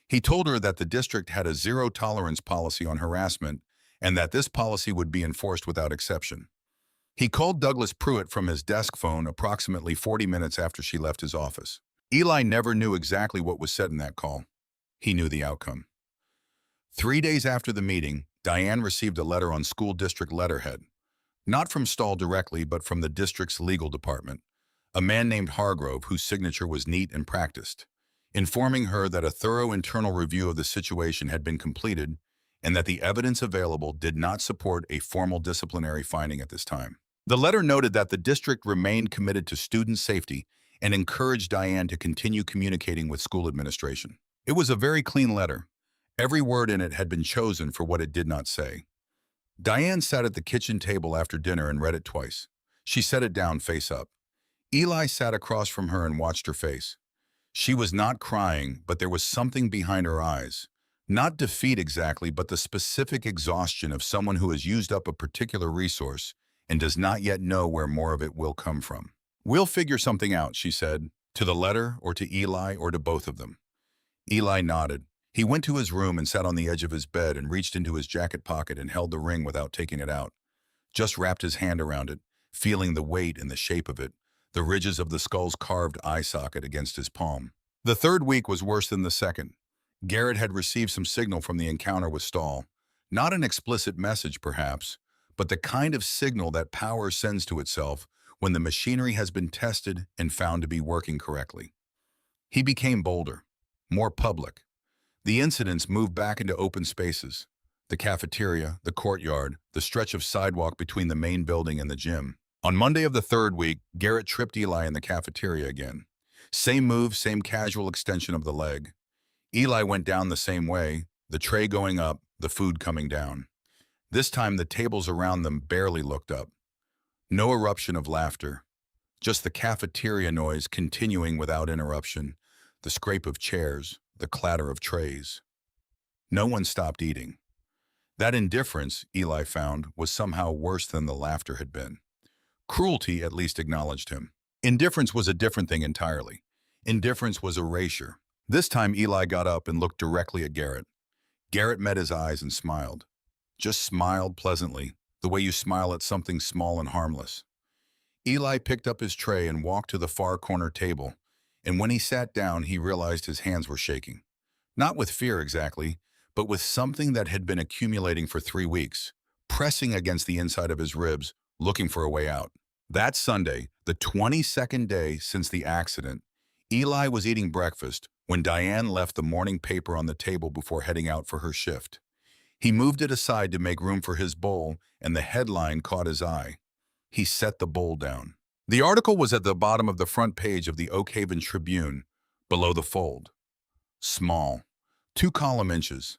He told her that the district had a zero-tolerance policy on harassment and that this policy would be enforced without exception. He called Douglas Pruitt from his desk phone approximately 40 minutes after she left his office. Eli never knew exactly what was said in that call. He knew the outcome. 3 days after the meeting, Diane received a letter on school district letterhead. Not from Stahl directly, but from the district's legal department, a man named Hargrove whose signature was neat and practiced, informing her that a thorough internal review of the situation had been completed and that the evidence available did not support a formal disciplinary finding at this time. The letter noted that the district remained committed to student safety and encouraged Diane to continue communicating with school administration. It was a very clean letter. Every word in it had been chosen for what it did not say. Diane sat at the kitchen table after dinner and read it twice. She set it down face up. Eli sat across from her and watched her face. She was not crying, but there was something behind her eyes. Not defeat exactly, but the specific exhaustion of someone who has used up a particular resource and does not yet know where more of it will come from. "We'll figure something out," she said, to the letter or to Eli or to both of them. Eli nodded. He went to his room and sat on the edge of his bed and reached into his jacket pocket and held the ring without taking it out. Just wrapped his hand around it, feeling the weight and the shape of it, the ridges of the skull's carved eye socket against his palm. The third week was worse than the second. Garrett had received some signal from the encounter with Stahl. Not an explicit message, perhaps, but the kind of signal that power sends to itself when the machinery has been tested and found to be working correctly. He became bolder, more public. The incidents moved back into open spaces. The cafeteria, the courtyard, the stretch of sidewalk between the main building and the gym. On Monday of the third week, Garrett tripped Eli in the cafeteria again. Same move, same casual extension of the leg. Eli went down the same way, the tray going up, the food coming down. This time the tables around them barely looked up. No eruption of laughter, just the cafeteria noise continuing without interruption, the scrape of chairs, the clatter of trays. No one stopped eating. That indifference, Eli found, was somehow worse than the laughter had been. Cruelty at least acknowledged him. Indifference was a different thing entirely. Indifference was erasure. This time Eli got up and looked directly at Garrett. Garrett met his eyes and smiled. Just smiled pleasantly, the way you smile at something small and harmless. Eli picked up his tray and walked to the far corner table, and when he sat down, he realized his hands were shaking. Not with fear exactly, but with something that had been accumulating for 3 weeks, pressing against the inside of his ribs, looking for a way out. That Sunday, the 22nd day since the accident, Eli was eating breakfast when Diane left the morning paper on the table before heading out for her shift. He moved it aside to make room for his bowl, and the headline caught his eye. He set the bowl down. The article was at the bottom of the front page of the Oak Haven Tribune, below the fold. Small, 2-column inches.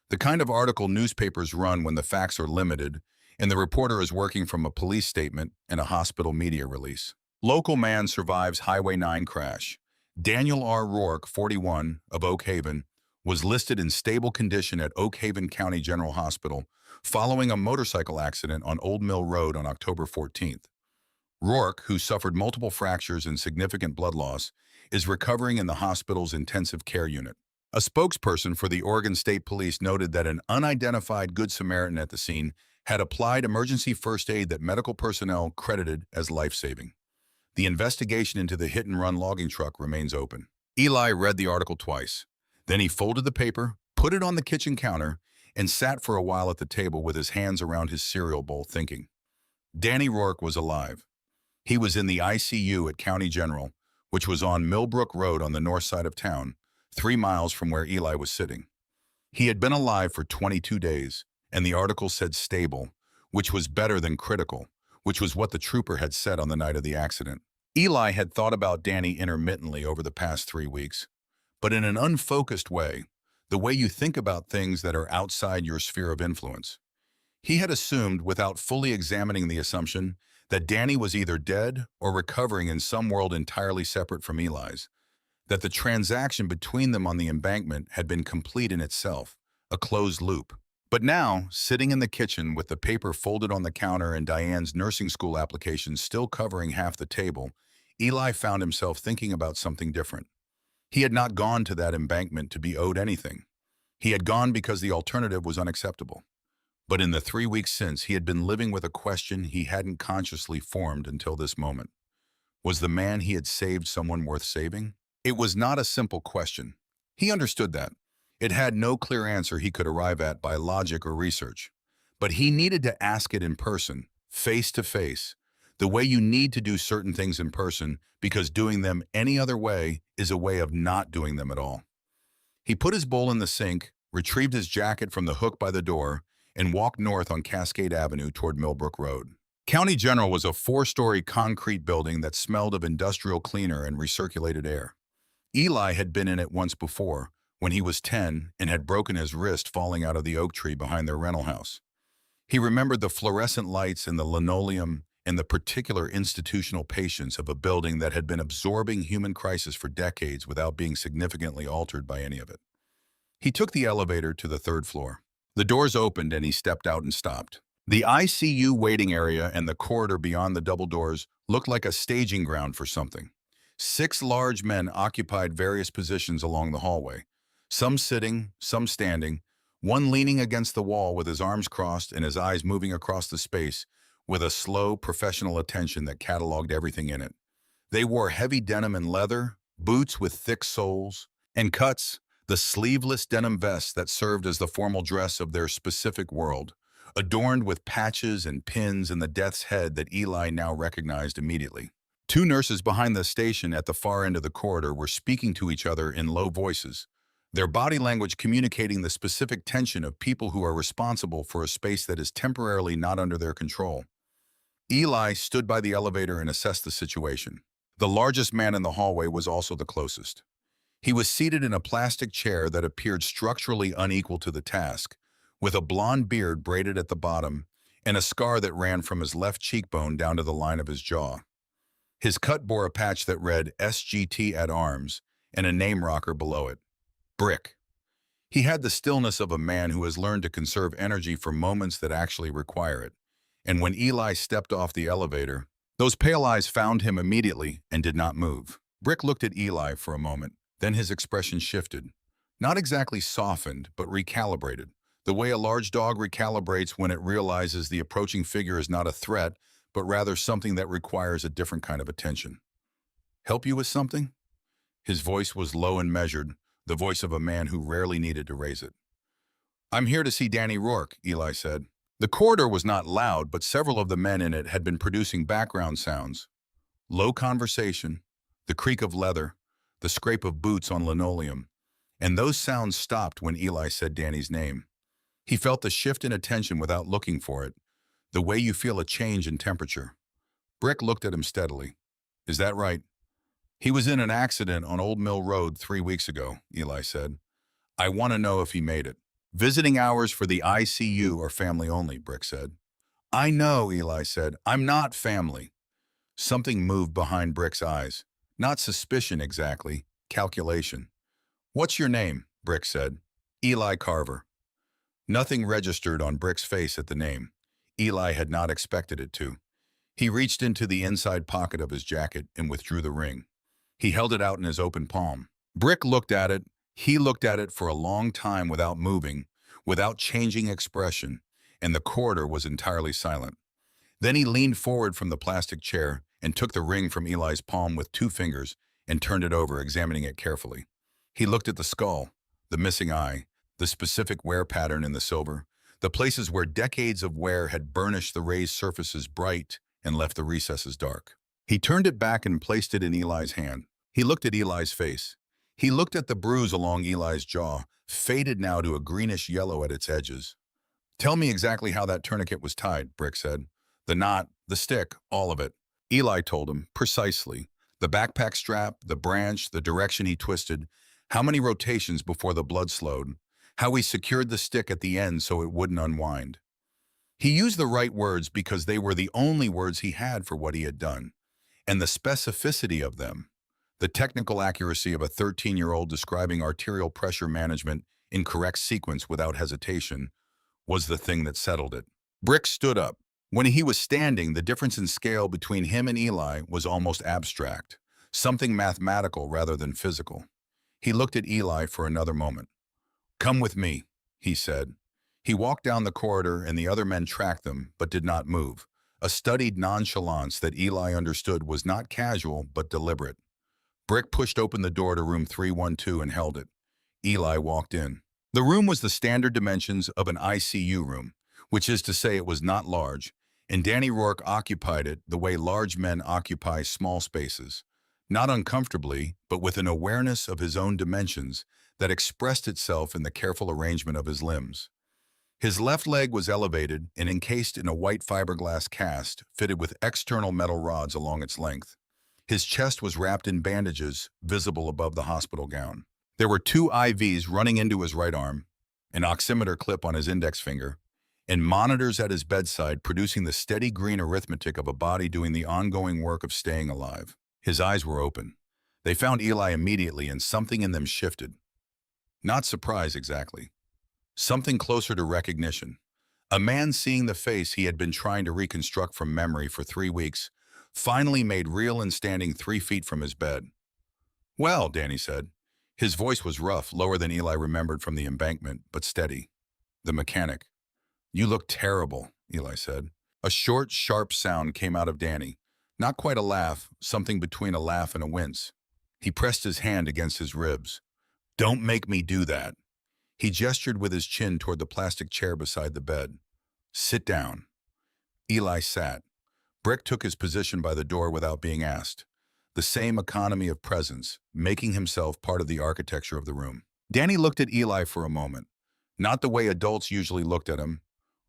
The kind of article newspapers run when the facts are limited and the reporter is working from a police statement and a hospital media release. Local man survives Highway 9 crash. Daniel R. Rourke, 41, of Oak Haven, was listed in stable condition at Oak Haven County General Hospital following a motorcycle accident on Old Mill Road on October 14th. Rourke, who suffered multiple fractures and significant blood loss, is recovering in the hospital's intensive care unit. A spokesperson for the Oregon State Police noted that an unidentified Good Samaritan at the scene had applied emergency first aid that medical personnel credited as life-saving. The investigation into the hit-and-run logging truck remains open. Eli read the article twice. Then he folded the paper, put it on the kitchen counter, and sat for a while at the table with his hands around his cereal bowl thinking. Danny Rourke was alive. He was in the ICU at County General, which was on Millbrook Road on the north side of town, 3 miles from where Eli was sitting. He had been alive for 22 days, and the article said stable, which was better than critical, which was what the trooper had said on the night of the accident. Eli had thought about Danny intermittently over the past 3 weeks, but in an unfocused way, the way you think about things that are outside your sphere of influence. He had assumed, without fully examining the assumption, that Danny was either dead or recovering in some world entirely separate from Eli's, that the transaction between them on the embankment had been complete in itself, a closed loop. But now, sitting in the kitchen with the paper folded on the counter and Diane's nursing school application still covering half the table, Eli found himself thinking about something different. He had not gone to that embankment to be owed anything. He had gone because the alternative was unacceptable. But in the 3 weeks since, he had been living with a question he hadn't consciously formed until this moment. Was the man he had saved someone worth saving? It was not a simple question. He understood that. It had no clear answer he could arrive at by logic or research. But he needed to ask it in person, face to face, the way you need to do certain things in person, because doing them any other way is a way of not doing them at all. He put his bowl in the sink, retrieved his jacket from the hook by the door, and walked north on Cascade Avenue toward Millbrook Road. County General was a 4-story concrete building that smelled of industrial cleaner and recirculated air. Eli had been in it once before, when he was 10 and had broken his wrist falling out of the oak tree behind their rental house. He remembered the fluorescent lights and the linoleum and the particular institutional patience of a building that had been absorbing human crisis for decades without being significantly altered by any of it. He took the elevator to the 3rd floor. The doors opened and he stepped out and stopped. The ICU waiting area and the corridor beyond the double doors looked like a staging ground for something. 6 large men occupied various positions along the hallway, some sitting, some standing, one leaning against the wall with his arms crossed and his eyes moving across the space with a slow, professional attention that cataloged everything in it. They wore heavy denim and leather, boots with thick soles, and cuts, the sleeveless denim vests that served as the formal dress of their specific world, adorned with patches and pins and the death's head that Eli now recognized immediately. 2 nurses behind the station at the far end of the corridor were speaking to each other in low voices, their body language communicating the specific tension of people who are responsible for a space that is temporarily not under their control. Eli stood by the elevator and assessed the situation. The largest man in the hallway was also the closest. He was seated in a plastic chair that appeared structurally unequal to the task, with a blonde beard braided at the bottom and a scar that ran from his left cheekbone down to the line of his jaw. His cut bore a patch that read SGT at arms and a name rocker below it. Brick. He had the stillness of a man who has learned to conserve energy for moments that actually require it. And when Eli stepped off the elevator, those pale eyes found him immediately and did not move. Brick looked at Eli for a moment. Then his expression shifted. Not exactly softened, but recalibrated, the way a large dog recalibrates when it realizes the approaching figure is not a threat, but rather something that requires a different kind of attention. Help you with something? His voice was low and measured, the voice of a man who rarely needed to raise it. I'm here to see Danny Rourke, Eli said. The corridor was not loud, but several of the men in it had been producing background sounds. Low conversation, the creak of leather, the scrape of boots on linoleum, and those sounds stopped when Eli said Danny's name. He felt the shift in attention without looking for it, the way you feel a change in temperature. Brick looked at him steadily. Is that right? He was in an accident on Old Mill Road 3 weeks ago, Eli said. I want to know if he made it. Visiting hours for the ICU are family only, Brick said. I know, Eli said. I'm not family. Something moved behind Brick's eyes. Not suspicion exactly, calculation. What's your name? Brick said. Eli Carver. Nothing registered on Brick's face at the name. Eli had not expected it to. He reached into the inside pocket of his jacket and withdrew the ring. He held it out in his open palm. Brick looked at it. He looked at it for a long time without moving, without changing expression, and the corridor was entirely silent. Then he leaned forward from the plastic chair and took the ring from Eli's palm with 2 fingers and turned it over, examining it carefully. He looked at the skull, the missing eye, the specific wear pattern in the silver, the places where decades of wear had burnished the raised surfaces bright and left the recesses dark. He turned it back and placed it in Eli's hand. He looked at Eli's face. He looked at the bruise along Eli's jaw, faded now to a greenish yellow at its edges. Tell me exactly how that tourniquet was tied, Brick said. The knot, the stick, all of it. Eli told him, precisely. The backpack strap, the branch, the direction he twisted, how many rotations before the blood slowed, how he secured the stick at the end so it wouldn't unwind. He used the right words because they were the only words he had for what he had done, and the specificity of them, the technical accuracy of a 13-year-old describing arterial pressure management in correct sequence without hesitation, was the thing that settled it. Brick stood up. When he was standing, the difference in scale between him and Eli was almost abstract, something mathematical rather than physical. He looked at Eli for another moment. Come with me, he said. He walked down the corridor and the other men tracked them, but did not move, a studied nonchalance that Eli understood was not casual but deliberate. Brick pushed open the door to room 312 and held it. Eli walked in. The room was the standard dimensions of an ICU room, which is to say it was not large, and Danny Rourke occupied it the way large men occupy small spaces, not uncomfortably, but with an awareness of his own dimensions that expressed itself in the careful arrangement of his limbs. His left leg was elevated and encased in a white fiberglass cast fitted with external metal rods along its length. His chest was wrapped in bandages visible above the hospital gown. There were 2 IVs running into his right arm, an oximeter clip on his index finger, and monitors at his bedside producing the steady green arithmetic of a body doing the ongoing work of staying alive. His eyes were open. They found Eli immediately, and something in them shifted. Not surprise exactly. Something closer to recognition. A man seeing the face he had been trying to reconstruct from memory for 3 weeks, finally made real and standing 3 feet from his bed. Well, Danny said. His voice was rough, lower than Eli remembered from the embankment, but steady. The mechanic. You look terrible, Eli said. A short, sharp sound came out of Danny. Not quite a laugh, something between a laugh and a wince. He pressed his hand against his ribs. Don't make me do that. He gestured with his chin toward the plastic chair beside the bed. Sit down. Eli sat. Brick took his position by the door without being asked. The same economy of presence, making himself part of the architecture of the room. Danny looked at Eli for a moment, not the way adults usually looked at him.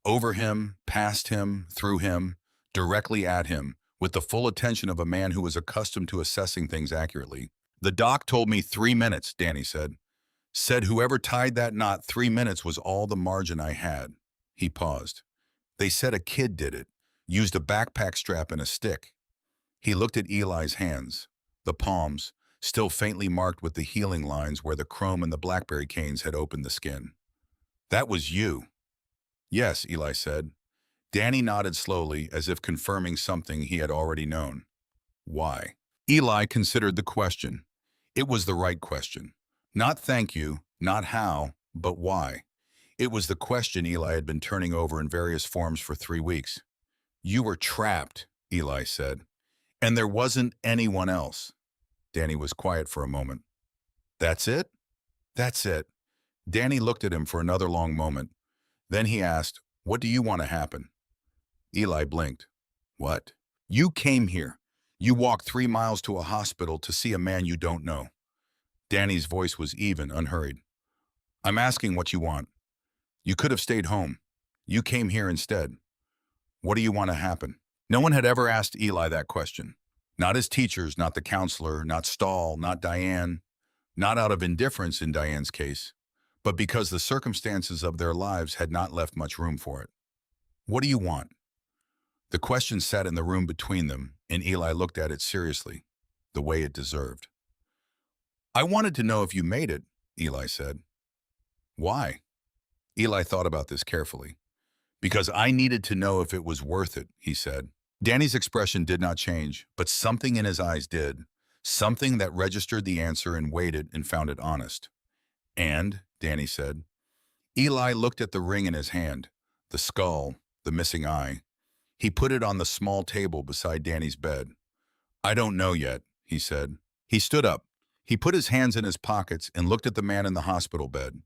Over him, past him, through him, directly at him, with the full attention of a man who was accustomed to assessing things accurately. The doc told me 3 minutes, Danny said. Said whoever tied that knot 3 minutes was all the margin I had. He paused. They said a kid did it, used a backpack strap and a stick. He looked at Eli's hands, the palms, still faintly marked with the healing lines where the chrome and the blackberry canes had opened the skin. That was you. Yes, Eli said. Danny nodded slowly, as if confirming something he had already known. Why? Eli considered the question. It was the right question. Not thank you, not how, but why. It was the question Eli had been turning over in various forms for 3 weeks. You were trapped, Eli said. And there wasn't anyone else. Danny was quiet for a moment. That's it? That's it. Danny looked at him for another long moment, Then he asked, "What do you want to happen?" Eli blinked. "What?" "You came here. You walked 3 miles to a hospital to see a man you don't know." Danny's voice was even, unhurried. "I'm asking what you want. You could have stayed home. You came here instead. What do you want to happen?" No one had ever asked Eli that question. Not his teachers, not the counselor, not Stahl, not Diane, not out of indifference in Diane's case, but because the circumstances of their lives had not left much room for it. "What do you want?" The question sat in the room between them, and Eli looked at it seriously, the way it deserved. "I wanted to know if you made it," Eli said. "Why?" Eli thought about this carefully. "Because I needed to know if it was worth it," he said. Danny's expression did not change, but something in his eyes did. Something that registered the answer and weighed it and found it honest. "And," Danny said. Eli looked at the ring in his hand, the skull, the missing eye. He put it on the small table beside Danny's bed. "I don't know yet," he said. He stood up. He put his hands in his pockets and looked at the man in the hospital bed,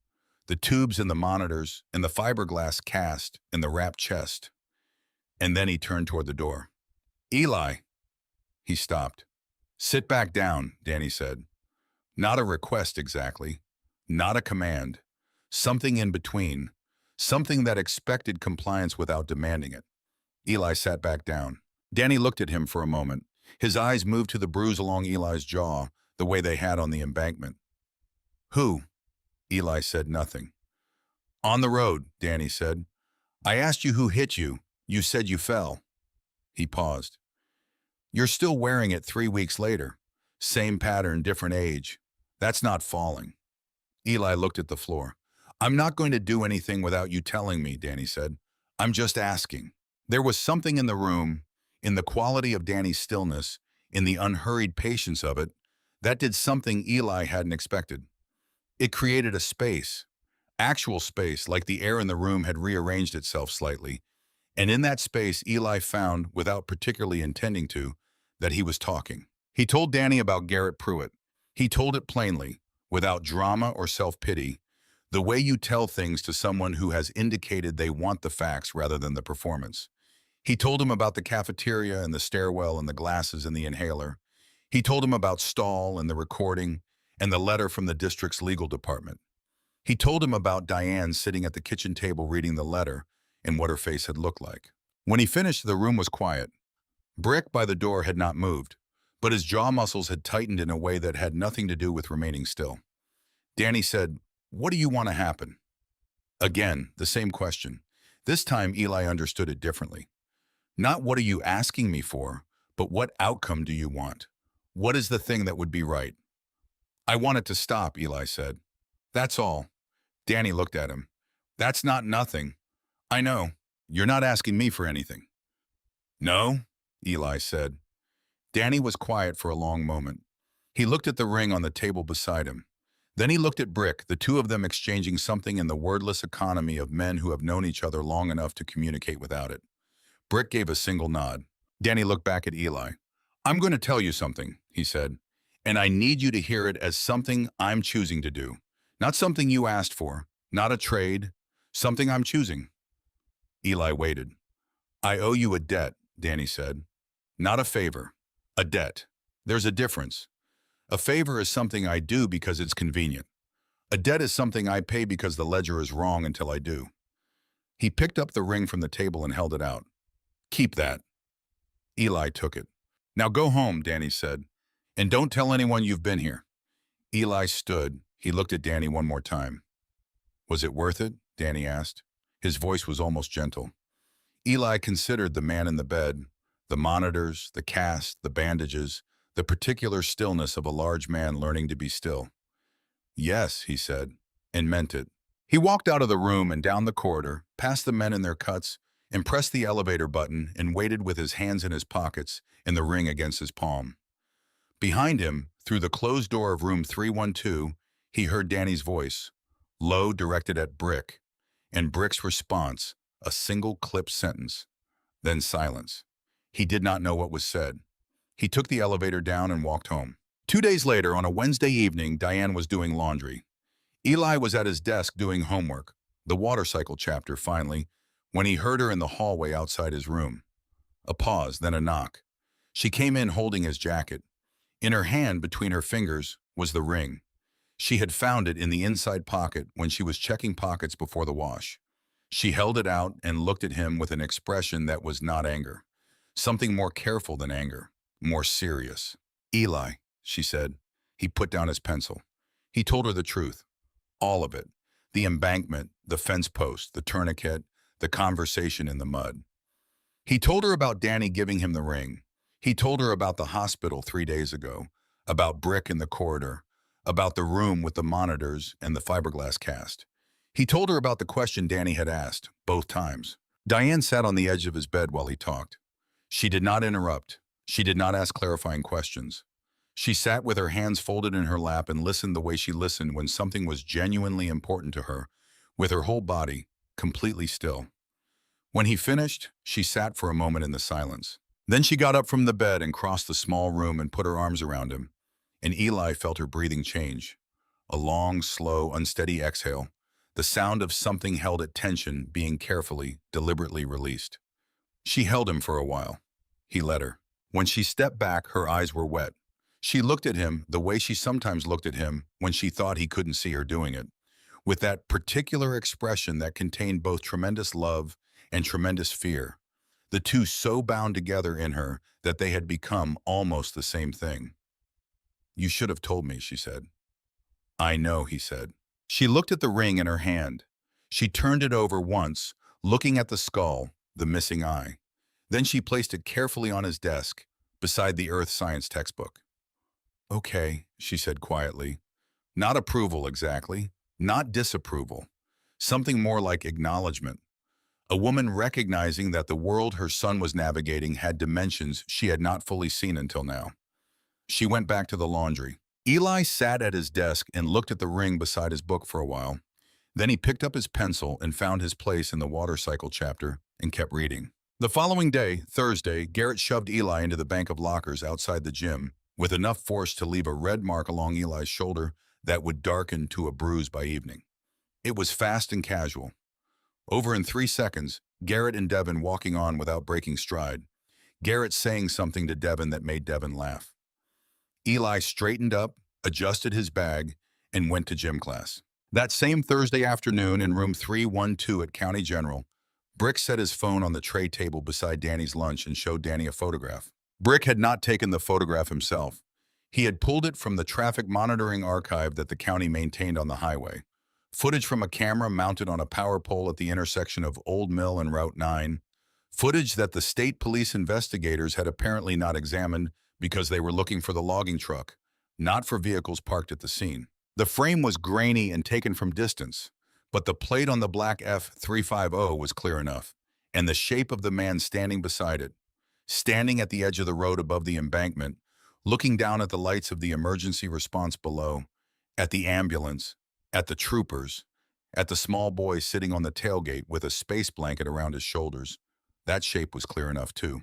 the tubes and the monitors and the fiberglass cast and the wrapped chest. And then he turned toward the door. "Eli." He stopped. "Sit back down," Danny said. Not a request exactly, not a command. Something in between, something that expected compliance without demanding it. Eli sat back down. Danny looked at him for a moment. His eyes moved to the bruise along Eli's jaw, the way they had on the embankment. "Who?" Eli said nothing. "On the road," Danny said. "I asked you who hit you. You said you fell." He paused. "You're still wearing it 3 weeks later. Same pattern, different age. That's not falling." Eli looked at the floor. "I'm not going to do anything without you telling me," Danny said. "I'm just asking." There was something in the room, in the quality of Danny's stillness, in the unhurried patience of it, that did something Eli hadn't expected. It created a space, actual space, like the air in the room had rearranged itself slightly. And in that space, Eli found, without particularly intending to, that he was talking. He told Danny about Garrett Pruitt. He told it plainly, without drama or self-pity, the way you tell things to someone who has indicated they want the facts rather than the performance. He told him about the cafeteria and the stairwell and the glasses and the inhaler. He told him about Stahl and the recording and the letter from the district's legal department. He told him about Diane sitting at the kitchen table reading the letter and what her face had looked like. When he finished, the room was quiet. Brick by the door had not moved, but his jaw muscles had tightened in a way that had nothing to do with remaining still. Danny said, "What do you want to happen?" Again, the same question. This time, Eli understood it differently. Not what are you asking me for, but what outcome do you want? What is the thing that would be right? "I want it to stop," Eli said. "That's all." Danny looked at him. "That's not nothing." "I know. You're not asking me for anything." "No?" Eli said. Danny was quiet for a long moment. He looked at the ring on the table beside him. Then he looked at Brick, the two of them exchanging something in the wordless economy of men who have known each other long enough to communicate without it. Brick gave a single nod. Danny looked back at Eli. "I'm going to tell you something," he said, "and I need you to hear it as something I'm choosing to do. Not something you asked for, not a trade, something I'm choosing." Eli waited. "I owe you a debt," Danny said. "Not a favor, a debt. There's a difference. A favor is something I do because it's convenient. A debt is something I pay because the ledger is wrong until I do." He picked up the ring from the table and held it out. "Keep that." Eli took it. "Now go home," Danny said, "and don't tell anyone you've been here." Eli stood. He looked at Danny one more time. "Was it worth it?" Danny asked. His voice was almost gentle. Eli considered the man in the bed, the monitors, the cast, the bandages, the particular stillness of a large man learning to be still. "Yes," he said, and meant it. He walked out of the room and down the corridor, past the men in their cuts, and pressed the elevator button and waited with his hands in his pockets and the ring against his palm. Behind him, through the closed door of room 312, he heard Danny's voice, low, directed at Brick, and Brick's response, a single clipped sentence. Then silence. He did not know what was said. He took the elevator down and walked home. 2 days later, on a Wednesday evening, Diane was doing laundry. Eli was at his desk doing homework, The water cycle chapter, finally, when he heard her in the hallway outside his room. A pause, then a knock. She came in holding his jacket. In her hand, between her fingers, was the ring. She had found it in the inside pocket when she was checking pockets before the wash. She held it out and looked at him with an expression that was not anger. Something more careful than anger, more serious. "Eli," she said. He put down his pencil. He told her the truth. All of it. The embankment, the fence post, the tourniquet, the conversation in the mud. He told her about Danny giving him the ring. He told her about the hospital 3 days ago, about Brick in the corridor, about the room with the monitors and the fiberglass cast. He told her about the question Danny had asked, both times. Diane sat on the edge of his bed while he talked. She did not interrupt. She did not ask clarifying questions. She sat with her hands folded in her lap and listened the way she listened when something was genuinely important to her, with her whole body completely still. When he finished, she sat for a moment in the silence. Then she got up from the bed and crossed the small room and put her arms around him, and Eli felt her breathing change. A long, slow, unsteady exhale, the sound of something held at tension being carefully, deliberately released. She held him for a while. He let her. When she stepped back, her eyes were wet. She looked at him the way she sometimes looked at him when she thought he couldn't see her doing it, with that particular expression that contained both tremendous love and tremendous fear, the two so bound together in her that they had become almost the same thing. "You should have told me," she said. "I know," he said. She looked at the ring in her hand. She turned it over once, looking at the skull, the missing eye. Then she placed it carefully on his desk, beside the earth science textbook. "Okay," she said quietly. Not approval exactly, not disapproval. Something more like acknowledgement. A woman recognizing that the world her son was navigating had dimensions she had not fully seen until now. She went back to the laundry. Eli sat at his desk and looked at the ring beside his book for a while. Then he picked up his pencil and found his place in the water cycle chapter and kept reading. The following day, Thursday, Garrett shoved Eli into the bank of lockers outside the gym with enough force to leave a red mark along Eli's shoulder that would darken to a bruise by evening. It was fast and casual. Over in 3 seconds, Garrett and Devin walking on without breaking stride. Garrett saying something to Devin that made Devin laugh. Eli straightened up, adjusted his bag, and went to gym class. That same Thursday afternoon in room 312 at County General, Brick set his phone on the tray table beside Danny's lunch and showed Danny a photograph. Brick had not taken the photograph himself. He had pulled it from the traffic monitoring archive that the county maintained on the highway. Footage from a camera mounted on a power pole at the intersection of Old Mill and Route 9. Footage that the state police investigators had apparently not examined because they were looking for the logging truck, not for vehicles parked at the scene. The frame was grainy and taken from distance, but the plate on the black F350 was clear enough, and the shape of the man standing beside it, standing at the edge of the road above the embankment, looking down at the lights of the emergency response below, at the ambulance, at the troopers, at the small boy sitting on the tailgate with a space blanket around his shoulders. That shape was clear enough too.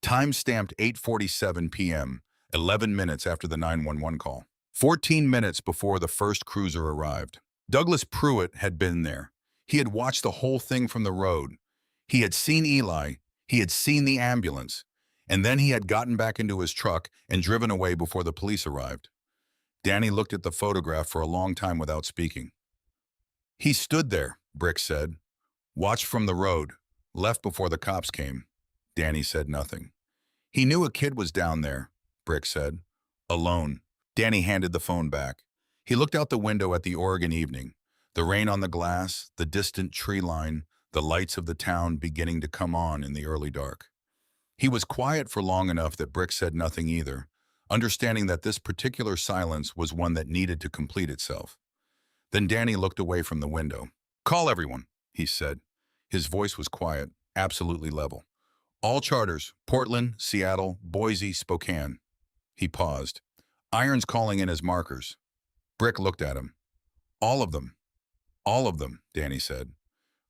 Time stamped 8:47 p.m., 11 minutes after the 911 call. 14 minutes before the first cruiser arrived. Douglas Pruitt had been there. He had watched the whole thing from the road. He had seen Eli, he had seen the ambulance, and then he had gotten back into his truck and driven away before the police arrived. Danny looked at the photograph for a long time without speaking. "He stood there," Brick said. "Watched from the road, left before the cops came." Danny said nothing. "He knew a kid was down there," Brick said. "Alone." Danny handed the phone back. He looked out the window at the Oregon evening, the rain on the glass, the distant tree line, the lights of the town beginning to come on in the early dark. He was quiet for long enough that Brick said nothing either, understanding that this particular silence was one that needed to complete itself. Then Danny looked away from the window. "Call everyone," he said. His voice was quiet, absolutely level. "All charters, Portland, Seattle, Boise, Spokane." He paused. Irons calling in his markers. Brick looked at him. "All of them." "All of them," Danny said.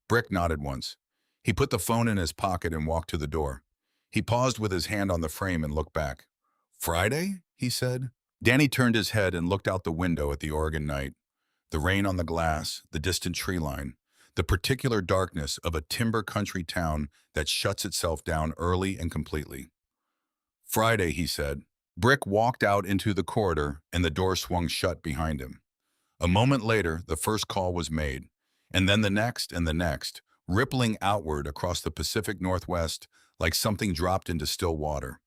Brick nodded once. He put the phone in his pocket and walked to the door. He paused with his hand on the frame and looked back. "Friday?" he said. Danny turned his head and looked out the window at the Oregon night. The rain on the glass, the distant tree line, the particular darkness of a timber country town that shuts itself down early and completely. Friday, he said. Brick walked out into the corridor and the door swung shut behind him. A moment later, the first call was made, and then the next and the next, rippling outward across the Pacific Northwest like something dropped into still water.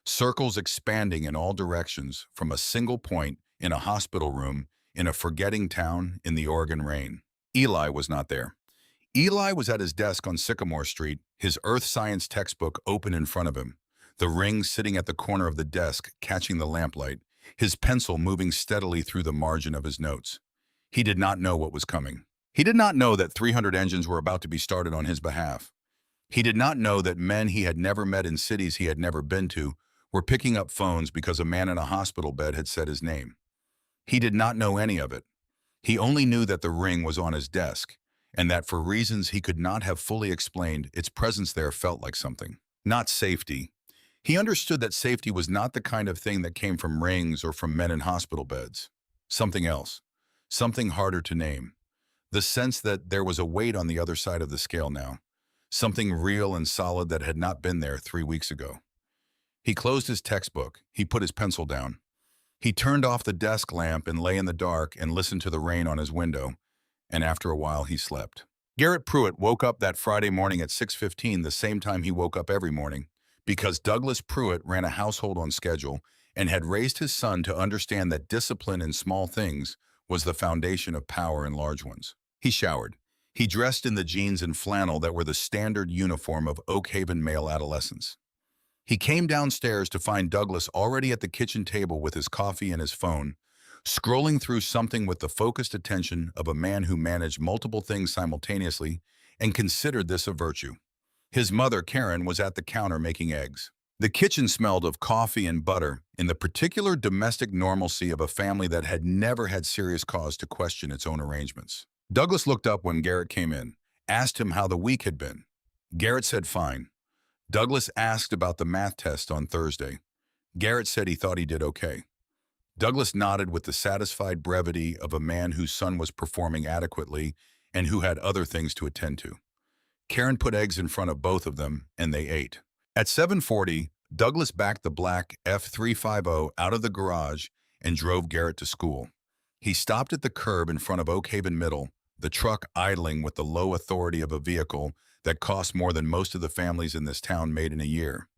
Circles expanding in all directions from a single point in a hospital room in a forgetting town in the Oregon rain. Eli was not there. Eli was at his desk on Sycamore Street, his earth science textbook open in front of him, the ring sitting at the corner of the desk catching the lamplight, his pencil moving steadily through the margin of his notes. He did not know what was coming. He did not know that 300 engines were about to be started on his behalf. He did not know that men he had never met in cities he had never been to were picking up phones because a man in a hospital bed had said his name. He did not know any of it. He only knew that the ring was on his desk, and that for reasons he could not have fully explained, its presence there felt like something. Not safety. He understood that safety was not the kind of thing that came from rings or from men in hospital beds. Something else. Something harder to name. The sense that there was a weight on the other side of the scale now. Something real and solid that had not been there 3 weeks ago. He closed his textbook. He put his pencil down. He turned off the desk lamp and lay in the dark and listened to the rain on his window, and after a while he slept. Garrett Pruitt woke up that Friday morning at 6:15, the same time he woke up every morning, because Douglas Pruitt ran a household on schedule and had raised his son to understand that discipline in small things was the foundation of power in large ones. He showered. He dressed in the jeans and flannel that were the standard uniform of Oak Haven male adolescents. He came downstairs to find Douglas already at the kitchen table with his coffee and his phone, scrolling through something with the focused attention of a man who managed multiple things simultaneously and considered this a virtue. His mother, Karen, was at the counter making eggs. The kitchen smelled of coffee and butter in the particular domestic normalcy of a family that had never had serious cause to question its own arrangements. Douglas looked up when Garrett came in, asked him how the week had been. Garrett said fine. Douglas asked about the math test on Thursday. Garrett said he thought he did okay. Douglas nodded with the satisfied brevity of a man whose son was performing adequately and who had other things to attend to. Karen put eggs in front of both of them, and they ate. At 7:40, Douglas backed the black F350 out of the garage and drove Garrett to school. He stopped at the curb in front of Oak Haven Middle, the truck idling with the low authority of a vehicle that cost more than most of the families in this town made in a year.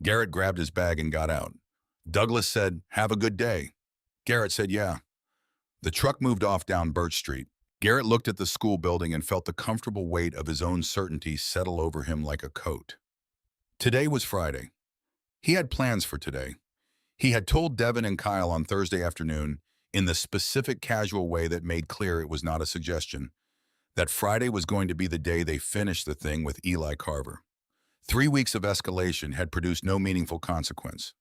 Garrett grabbed his bag and got out. Douglas said, "Have a good day." Garrett said, "Yeah." The truck moved off down Birch Street. Garrett looked at the school building and felt the comfortable weight of his own certainty settle over him like a coat. Today was Friday. He had plans for today. He had told Devin and Kyle on Thursday afternoon, in the specific casual way that made clear it was not a suggestion, that Friday was going to be the day they finished the thing with Eli Carver. 3 weeks of escalation had produced no meaningful consequence.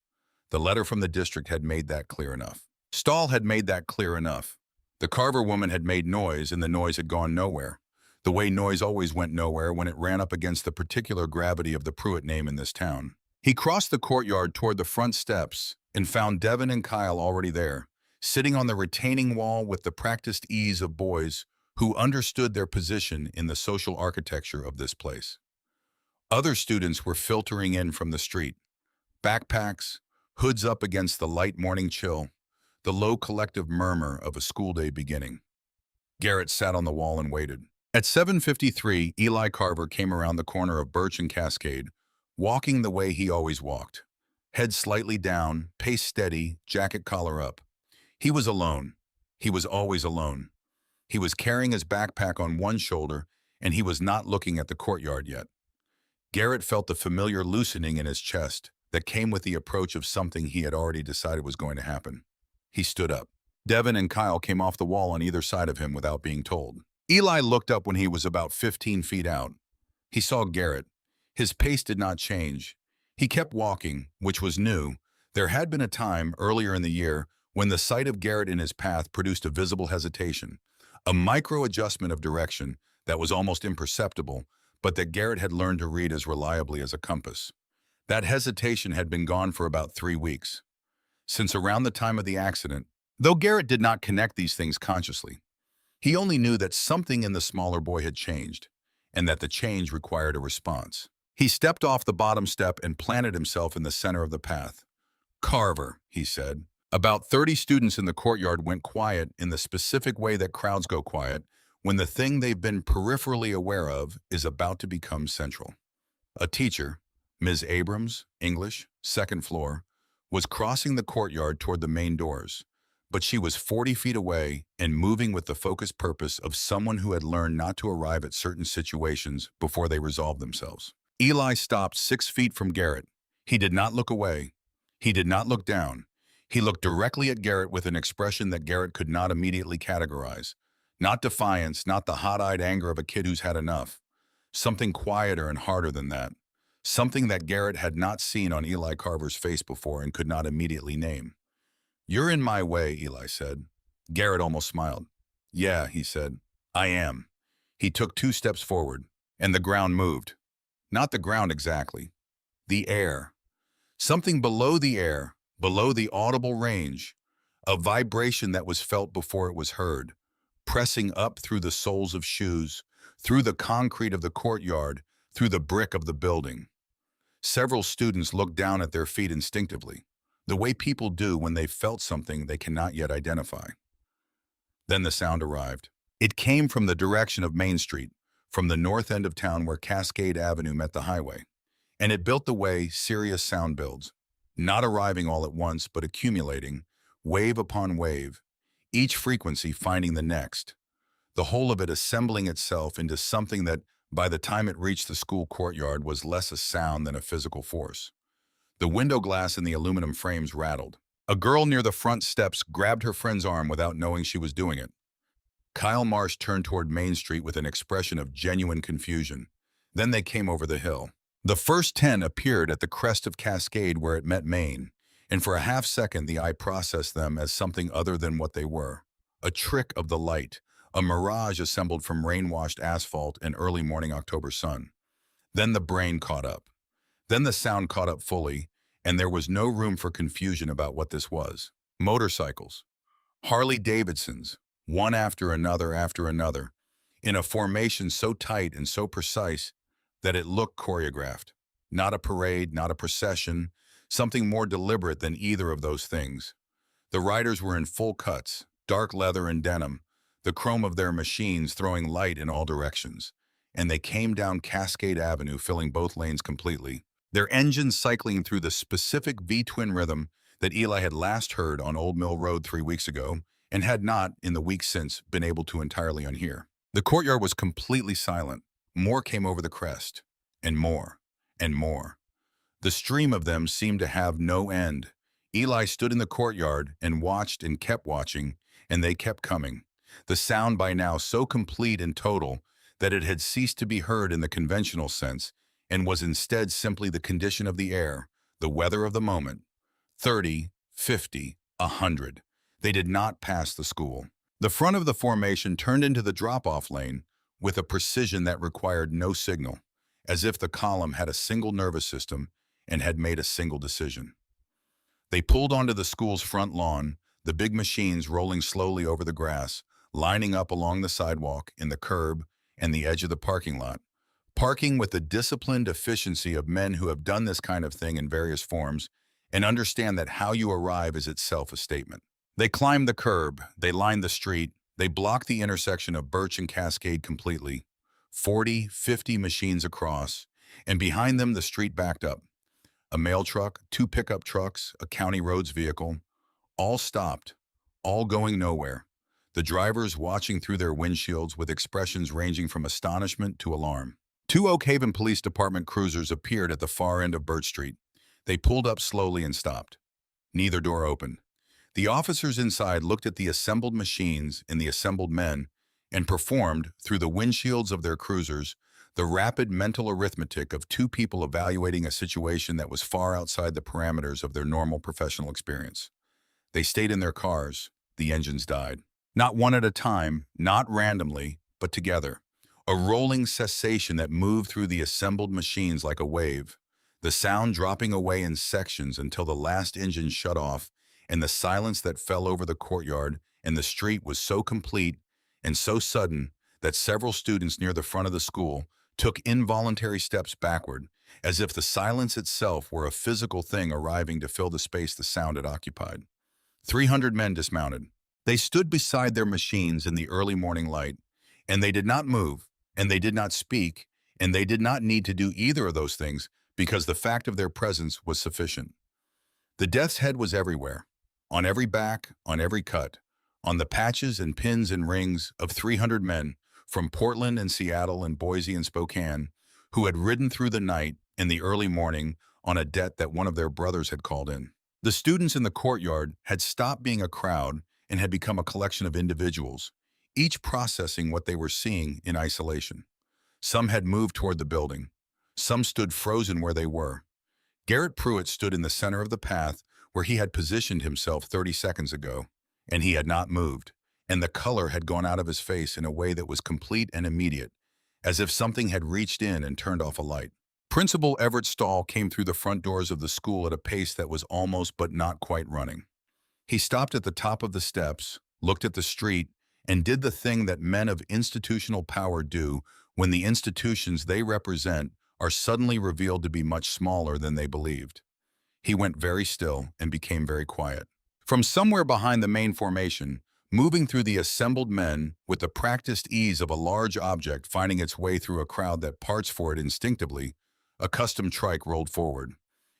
The letter from the district had made that clear enough. Stahl had made that clear enough. The Carver woman had made noise, and the noise had gone nowhere. The way noise always went nowhere when it ran up against the particular gravity of the Pruitt name in this town. He crossed the courtyard toward the front steps and found Devin and Kyle already there, sitting on the retaining wall with the practiced ease of boys who understood their position in the social architecture of this place. Other students were filtering in from the street, backpacks, hoods up against the light morning chill, the low collective murmur of a school day beginning. Garrett sat on the wall and waited. At 7:53, Eli Carver came around the corner of Birch and Cascade, walking the way he always walked. Head slightly down, pace steady, jacket collar up. He was alone. He was always alone. He was carrying his backpack on one shoulder, and he was not looking at the courtyard yet. Garrett felt the familiar loosening in his chest that came with the approach of something he had already decided was going to happen. He stood up. Devin and Kyle came off the wall on either side of him without being told. Eli looked up when he was about 15 feet out. He saw Garrett. His pace did not change. He kept walking, which was new. There had been a time earlier in the year when the sight of Garrett in his path produced a visible hesitation, a micro-adjustment of direction that was almost imperceptible, but that Garrett had learned to read as reliably as a compass. That hesitation had been gone for about 3 weeks. Since around the time of the accident, though Garrett did not connect these things consciously, He only knew that something in the smaller boy had changed, and that the change required a response. He stepped off the bottom step and planted himself in the center of the path. "Carver," he said. About 30 students in the courtyard went quiet in the specific way that crowds go quiet when the thing they've been peripherally aware of is about to become central. A teacher, Ms. Abrams, English, second floor, was crossing the courtyard toward the main doors, but she was 40 feet away and moving with the focused purpose of someone who had learned not to arrive at certain situations before they resolved themselves. Eli stopped 6 feet from Garrett. He did not look away. He did not look down. He looked directly at Garrett with an expression that Garrett could not immediately categorize. Not defiance, not the hot-eyed anger of a kid who's had enough. Something quieter and harder than that. Something that Garrett had not seen on Eli Carver's face before and could not immediately name. "You're in my way," Eli said. Garrett almost smiled. "Yeah," he said. "I am." He took 2 steps forward, and the ground moved. Not the ground exactly. The air. Something below the air, below the audible range. A vibration that was felt before it was heard, pressing up through the soles of shoes, through the concrete of the courtyard, through the brick of the building. Several students looked down at their feet instinctively, the way people do when they've felt something they cannot yet identify. Then the sound arrived. It came from the direction of Main Street, from the north end of town where Cascade Avenue met the highway. And it built the way serious sound builds, not arriving all at once but accumulating, wave upon wave, each frequency finding the next, the whole of it assembling itself into something that, by the time it reached the school courtyard, was less a sound than a physical force. The window glass in the aluminum frames rattled. A girl near the front steps grabbed her friend's arm without knowing she was doing it. Kyle Marsh turned toward Main Street with an expression of genuine confusion. Then they came over the hill. The first 10 appeared at the crest of Cascade where it met Main, and for a half-second the eye processed them as something other than what they were. A trick of the light, a mirage assembled from rain-washed asphalt and early morning October sun. Then the brain caught up. Then the sound caught up fully, and there was no room for confusion about what this was. Motorcycles. Harley Davidsons, one after another, in a formation so tight and so precise that it looked choreographed. Not a parade, not a procession, something more deliberate than either of those things. The riders were in full cuts, dark leather and denim, the chrome of their machines throwing light in all directions, and they came down Cascade Avenue, filling both lanes completely, their engines cycling through the specific V-twin rhythm that Eli had last heard on Old Mill Road 3 weeks ago and had not, in the weeks since, been able to entirely unhear. The courtyard was completely silent. More came over the crest, and more, and more. The stream of them seemed to have no end. Eli stood in the courtyard and watched and kept watching, and they kept coming. The sound by now so complete and total that it had ceased to be heard in the conventional sense and was instead simply the condition of the air, the weather of the moment. 30, 50, 100. They did not pass the school. The front of the formation turned into the drop-off lane with a precision that required no signal, as if the column had a single nervous system and had made a single decision. They pulled onto the school's front lawn, the big machines rolling slowly over the grass, lining up along the sidewalk, in the curb, and the edge of the parking lot, parking with the disciplined efficiency of men who have done this kind of thing in various forms and understand that how you arrive is itself a statement. They climbed the curb, they lined the street, they blocked the intersection of Birch and Cascade completely, 40, 50 machines across, and behind them the street backed up. A mail truck, 2 pickup trucks, a county roads vehicle, all stopped, all going nowhere. The drivers watching through their windshields with expressions ranging from astonishment to alarm. 2 Oak Haven Police Department cruisers appeared at the far end of Birch Street. They pulled up slowly and stopped. Neither door opened. The officers inside looked at the assembled machines and the assembled men and performed, through the windshields of their cruisers, the rapid mental arithmetic of 2 people evaluating a situation that was far outside the parameters of their normal professional experience. They stayed in their cars. The engines died. Not one at a time, not randomly, but together. A rolling cessation that moved through the assembled machines like a wave, the sound dropping away in sections until the last engine shut off, and the silence that fell over the courtyard and the street was so complete and so sudden that several students near the front of the school took involuntary steps backward, as if the silence itself were a physical thing arriving to fill the space the sound had occupied. 300 men dismounted. They stood beside their machines in the early morning light, and they did not move, and they did not speak, and they did not need to do either of those things because the fact of their presence was sufficient. The death's head was everywhere, on every back, on every cut, on the patches and pins and rings of 300 men from Portland and Seattle and Boise and Spokane who had ridden through the night in the early morning on a debt that one of their brothers had called in. The students in the courtyard had stopped being a crowd and had become a collection of individuals, each processing what they were seeing in isolation. Some had moved toward the building. Some stood frozen where they were. Garrett Pruitt stood in the center of the path where he had positioned himself 30 seconds ago, and he had not moved, and the color had gone out of his face in a way that was complete and immediate, as if something had reached in and turned off a light. Principal Everett Stahl came through the front doors of the school at a pace that was almost but not quite running. He stopped at the top of the steps, looked at the street, and did the thing that men of institutional power do when the institutions they represent are suddenly revealed to be much smaller than they believed. He went very still and became very quiet. From somewhere behind the main formation, moving through the assembled men with the practiced ease of a large object finding its way through a crowd that parts for it instinctively, a custom trike rolled forward.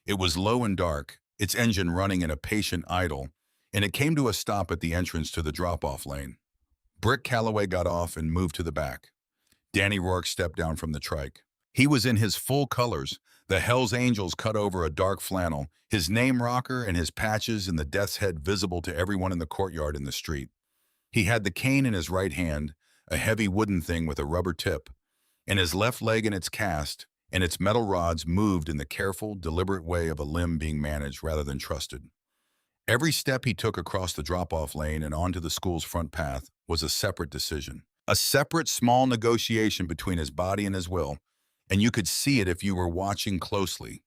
It was low and dark, its engine running in a patient idle, and it came to a stop at the entrance to the drop-off lane. Brick Calloway got off and moved to the back. Danny Rourke stepped down from the trike. He was in his full colors, the Hells Angels cut over a dark flannel, his name rocker and his patches and the death's head visible to everyone in the courtyard and the street. He had the cane in his right hand, a heavy wooden thing with a rubber tip, and his left leg in its cast, and its metal rods moved in the careful, deliberate way of a limb being managed rather than trusted. Every step he took across the drop-off lane and onto the school's front path was a separate decision, a separate small negotiation between his body and his will, and you could see it if you were watching closely.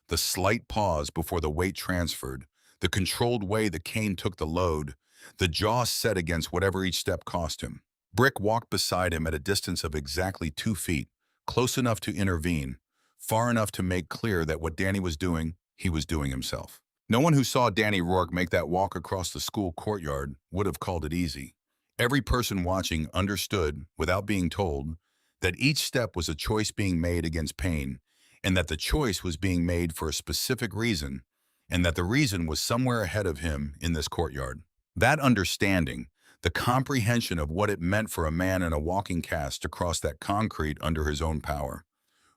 The slight pause before the weight transferred, the controlled way the cane took the load, the jaw set against whatever each step cost him. Brick walked beside him at a distance of exactly 2 feet, close enough to intervene, far enough to make clear that what Danny was doing, he was doing himself. No one who saw Danny Rourke make that walk across the school courtyard would have called it easy. Every person watching understood, without being told, that each step was a choice being made against pain, and that the choice was being made for a specific reason, and that the reason was somewhere ahead of him in this courtyard. That understanding, the comprehension of what it meant for a man in a walking cast to cross that concrete under his own power,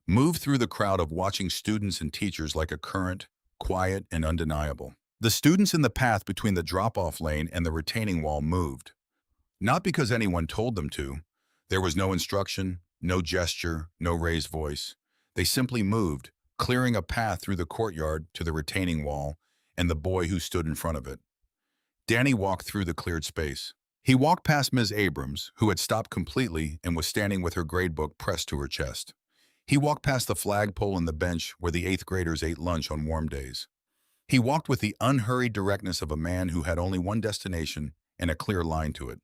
moved through the crowd of watching students and teachers like a current, quiet and undeniable. The students in the path between the drop-off lane and the retaining wall moved. Not because anyone told them to. There was no instruction, no gesture, no raised voice. They simply moved, clearing a path through the courtyard to the retaining wall and the boy who stood in front of it. Danny walked through the cleared space. He walked past Ms. Abrams, who had stopped completely and was standing with her gradebook pressed to her chest. He walked past the flagpole and the bench where the 8th graders ate lunch on warm days. He walked with the unhurried directness of a man who had only one destination and a clear line to it.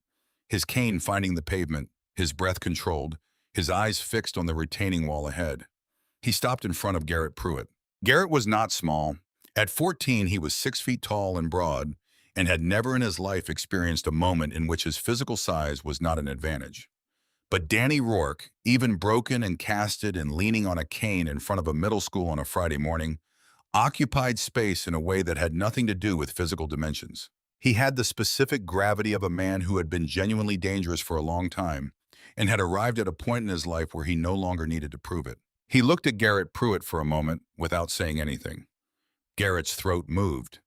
His cane finding the pavement, his breath controlled, his eyes fixed on the retaining wall ahead. He stopped in front of Garrett Pruitt. Garrett was not small. At 14, he was 6 feet tall and broad, and had never in his life experienced a moment in which his physical size was not an advantage. But Danny Rourke, even broken and casted and leaning on a cane in front of a middle school on a Friday morning, occupied space in a way that had nothing to do with physical dimensions. He had the specific gravity of a man who had been genuinely dangerous for a long time and had arrived at a point in his life where he no longer needed to prove it. He looked at Garrett Pruitt for a moment without saying anything. Garrett's throat moved.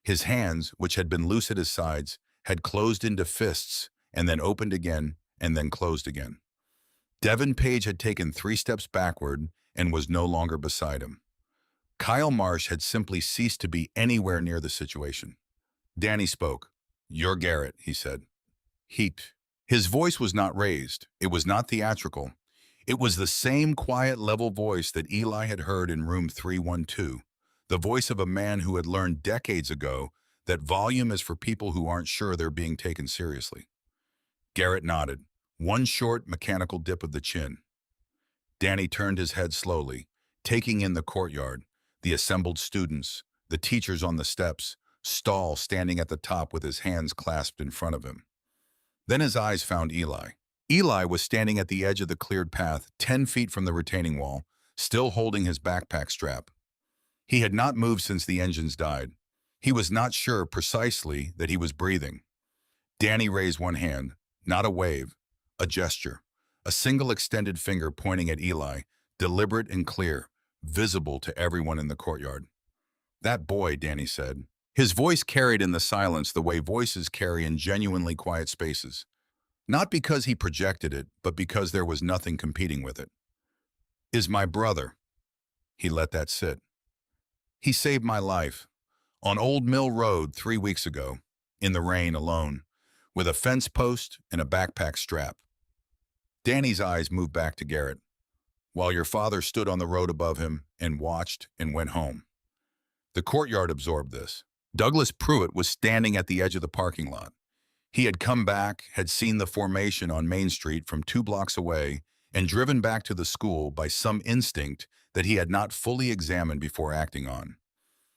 His hands, which had been loose at his sides, had closed into fists and then opened again and then closed again. Devin Page had taken 3 steps backward and was no longer beside him. Kyle Marsh had simply ceased to be anywhere near the situation. Danny spoke. "You're Garrett," he said. "Heat." His voice was not raised. It was not theatrical. It was the same quiet, level voice that Eli had heard in room 312, the voice of a man who had learned decades ago that volume is for people who aren't sure they're being taken seriously. Garrett nodded. One short, mechanical dip of the chin. Danny turned his head slowly, taking in the courtyard, the assembled students, the teachers on the steps, Stahl standing at the top with his hands clasped in front of him. Then his eyes found Eli. Eli was standing at the edge of the cleared path, 10 feet from the retaining wall, still holding his backpack strap. He had not moved since the engines died. He was not sure precisely that he was breathing. Danny raised one hand, not a wave, a gesture, a single extended finger pointing at Eli, deliberate and clear, visible to everyone in the courtyard. "That boy," Danny said. His voice carried in the silence the way voices carry in genuinely quiet spaces. Not because he projected it, but because there was nothing competing with it. "Is my brother." He let that sit. "He saved my life. On Old Mill Road 3 weeks ago, in the rain alone, with a fence post and a backpack strap." Danny's eyes moved back to Garrett, while your father stood on the road above him and watched and went home. The courtyard absorbed this. Douglas Pruitt was standing at the edge of the parking lot. He had come back, had seen the formation on Main Street from 2 blocks away, and driven back to the school by some instinct that he had not fully examined before acting on.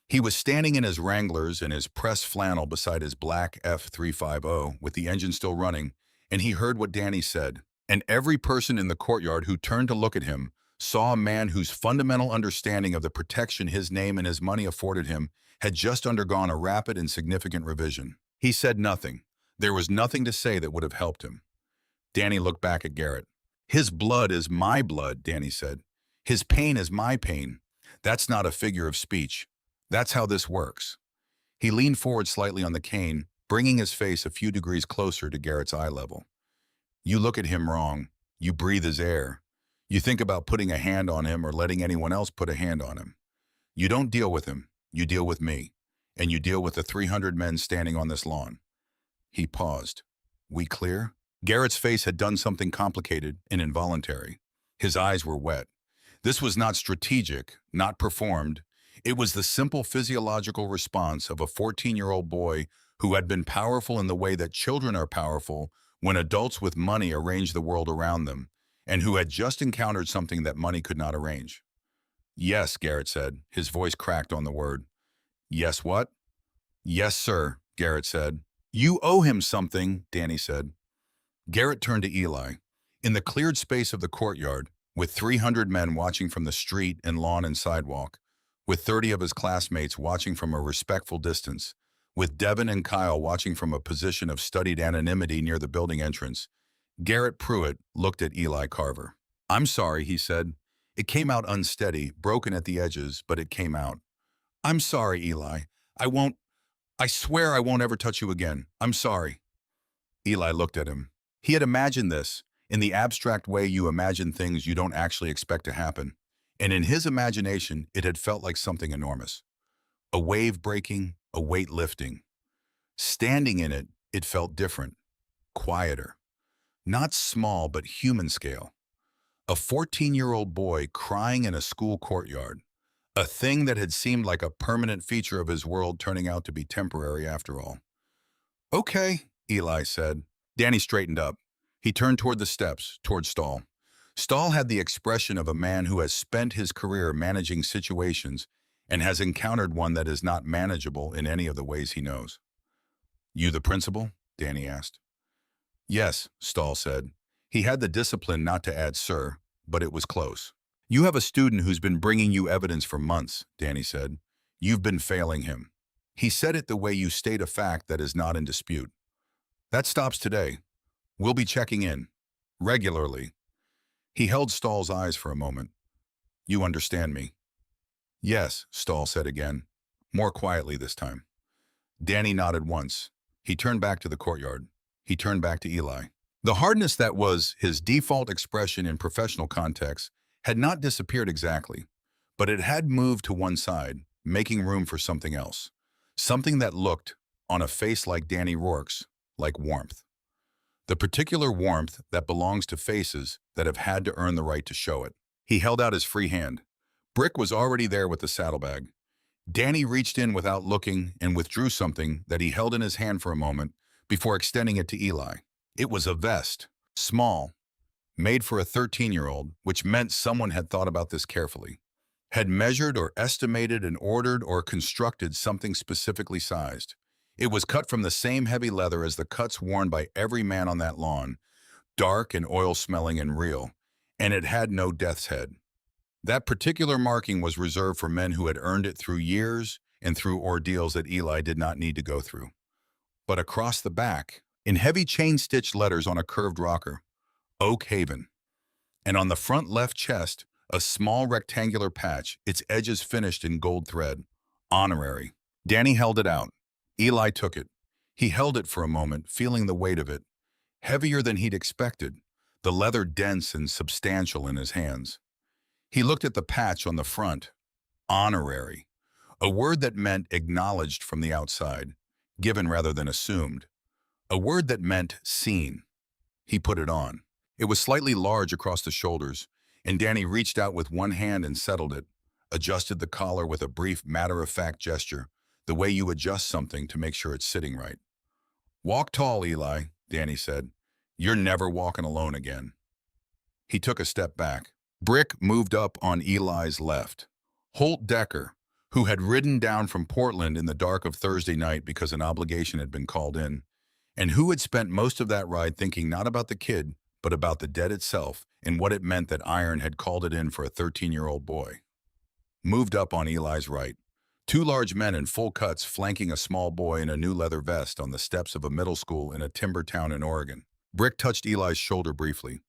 He was standing in his Wranglers and his pressed flannel beside his black F350 with the engine still running, and he heard what Danny said. And every person in the courtyard who turned to look at him saw a man whose fundamental understanding of the protection his name and his money afforded him had just undergone a rapid and significant revision. He said nothing. There was nothing to say that would have helped him. Danny looked back at Garrett. "His blood is my blood," Danny said. "His pain is my pain. That's not a figure of speech. That's how this works." He leaned forward slightly on the cane, bringing his face a few degrees closer to Garrett's eye level. "You look at him wrong. You breathe his air. You think about putting a hand on him or letting anyone else put a hand on him. You don't deal with him. You deal with me. And you deal with the 300 men standing on this lawn." He paused. "We clear?" Garrett's face had done something complicated and involuntary. His eyes were wet. This was not strategic, not performed. It was the simple physiological response of a 14-year-old boy who had been powerful in the way that children are powerful when adults with money arrange the world around them, and who had just encountered something that money could not arrange. "Yes," Garrett said. His voice cracked on the word. "Yes, what?" "Yes, sir," Garrett said. "You owe him something," Danny said. Garrett turned to Eli. In the cleared space of the courtyard, with 300 men watching from the street and lawn and sidewalk, with 30 of his classmates watching from a respectful distance, with Devin and Kyle watching from a position of studied anonymity near the building entrance, Garrett Pruitt looked at Eli Carver. "I'm sorry," he said. "It came out unsteady, broken at the edges, but it came out. I'm sorry, Eli. I swear I won't ever touch you again. I'm sorry." Eli looked at him. He had imagined this, in the abstract way you imagine things you don't actually expect to happen. And in his imagination, it had felt like something enormous. A wave breaking, a weight lifting. Standing in it, it felt different, quieter. Not small, but human scale. A 14-year-old boy crying in a school courtyard. A thing that had seemed like a permanent feature of his world turning out to be temporary after all. "Okay," Eli said. Danny straightened up. He turned toward the steps, toward Stahl. Stahl had the expression of a man who has spent his career managing situations and has encountered one that is not manageable in any of the ways he knows. "You the principal?" Danny asked. "Yes," Stahl said. He had the discipline not to add "sir," but it was close. "You have a student who's been bringing you evidence for months," Danny said. "You've been failing him." He said it the way you state a fact that is not in dispute. "That stops today. We'll be checking in. Regularly." He held Stahl's eyes for a moment. "You understand me?" "Yes," Stahl said again, more quietly this time. Danny nodded once. He turned back to the courtyard. He turned back to Eli. The hardness that was his default expression in professional contexts had not disappeared exactly, but it had moved to one side, making room for something else. Something that looked, on a face like Danny Rourke's, like warmth. The particular warmth that belongs to faces that have had to earn the right to show it. He held out his free hand. Brick was already there with the saddlebag. Danny reached in without looking and withdrew something that he held in his hand for a moment before extending it to Eli. It was a vest, Small, made for a 13-year-old, which meant someone had thought about this carefully, had measured or estimated and ordered or constructed something specifically sized. It was cut from the same heavy leather as the cuts worn by every man on that lawn, dark and oil-smelling and real, and it had no death's head. That particular marking was reserved for men who had earned it through years and through ordeals that Eli did not need to go through. But across the back, in heavy chain-stitched letters on a curved rocker, Oak Haven. And on the front left chest, a small rectangular patch, its edges finished in gold thread. Honorary. Danny held it out. Eli took it. He held it for a moment, feeling the weight of it. Heavier than he'd expected, the leather dense and substantial in his hands. He looked at the patch on the front. Honorary. A word that meant acknowledged from the outside, given rather than assumed. A word that meant seen. He put it on. It was slightly large across the shoulders, and Danny reached out with one hand and settled it, adjusted the collar with a brief matter-of-fact gesture, the way you adjust something to make sure it's sitting right. "Walk tall, Eli," Danny said. "You're never walking alone again." He took a step back. Brick moved up on Eli's left. Holt Decker, who had ridden down from Portland in the dark of Thursday night because an obligation had been called in, and who had spent most of that ride thinking not about the kid, but about the debt itself and what it meant that Iron had called it in for a 13-year-old boy. Moved up on Eli's right. Two large men in full cuts flanking a small boy in a new leather vest on the steps of a middle school in a timber town in Oregon. Brick touched Eli's shoulder briefly.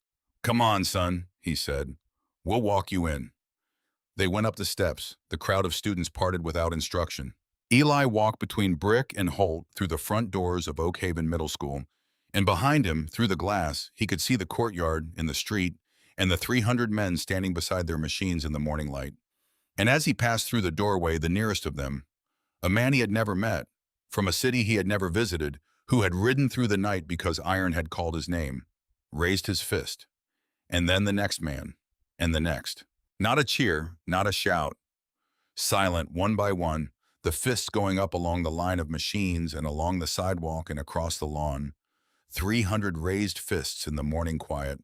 "Come on, son," he said. "We'll walk you in." They went up the steps. The crowd of students parted without instruction. Eli walked between Brick and Holt through the front doors of Oak Haven Middle School, and behind him, through the glass, he could see the courtyard and the street and the 300 men standing beside their machines in the morning light. And as he passed through the doorway, the nearest of them, a man he had never met, from a city he had never visited, who had ridden through the night because Iron had called his name, raised his fist. And then the next man, and the next. Not a cheer, not a shout. Silent, one by one, the fists going up along the line of machines and along the sidewalk and across the lawn. 300 raised fists in the morning quiet,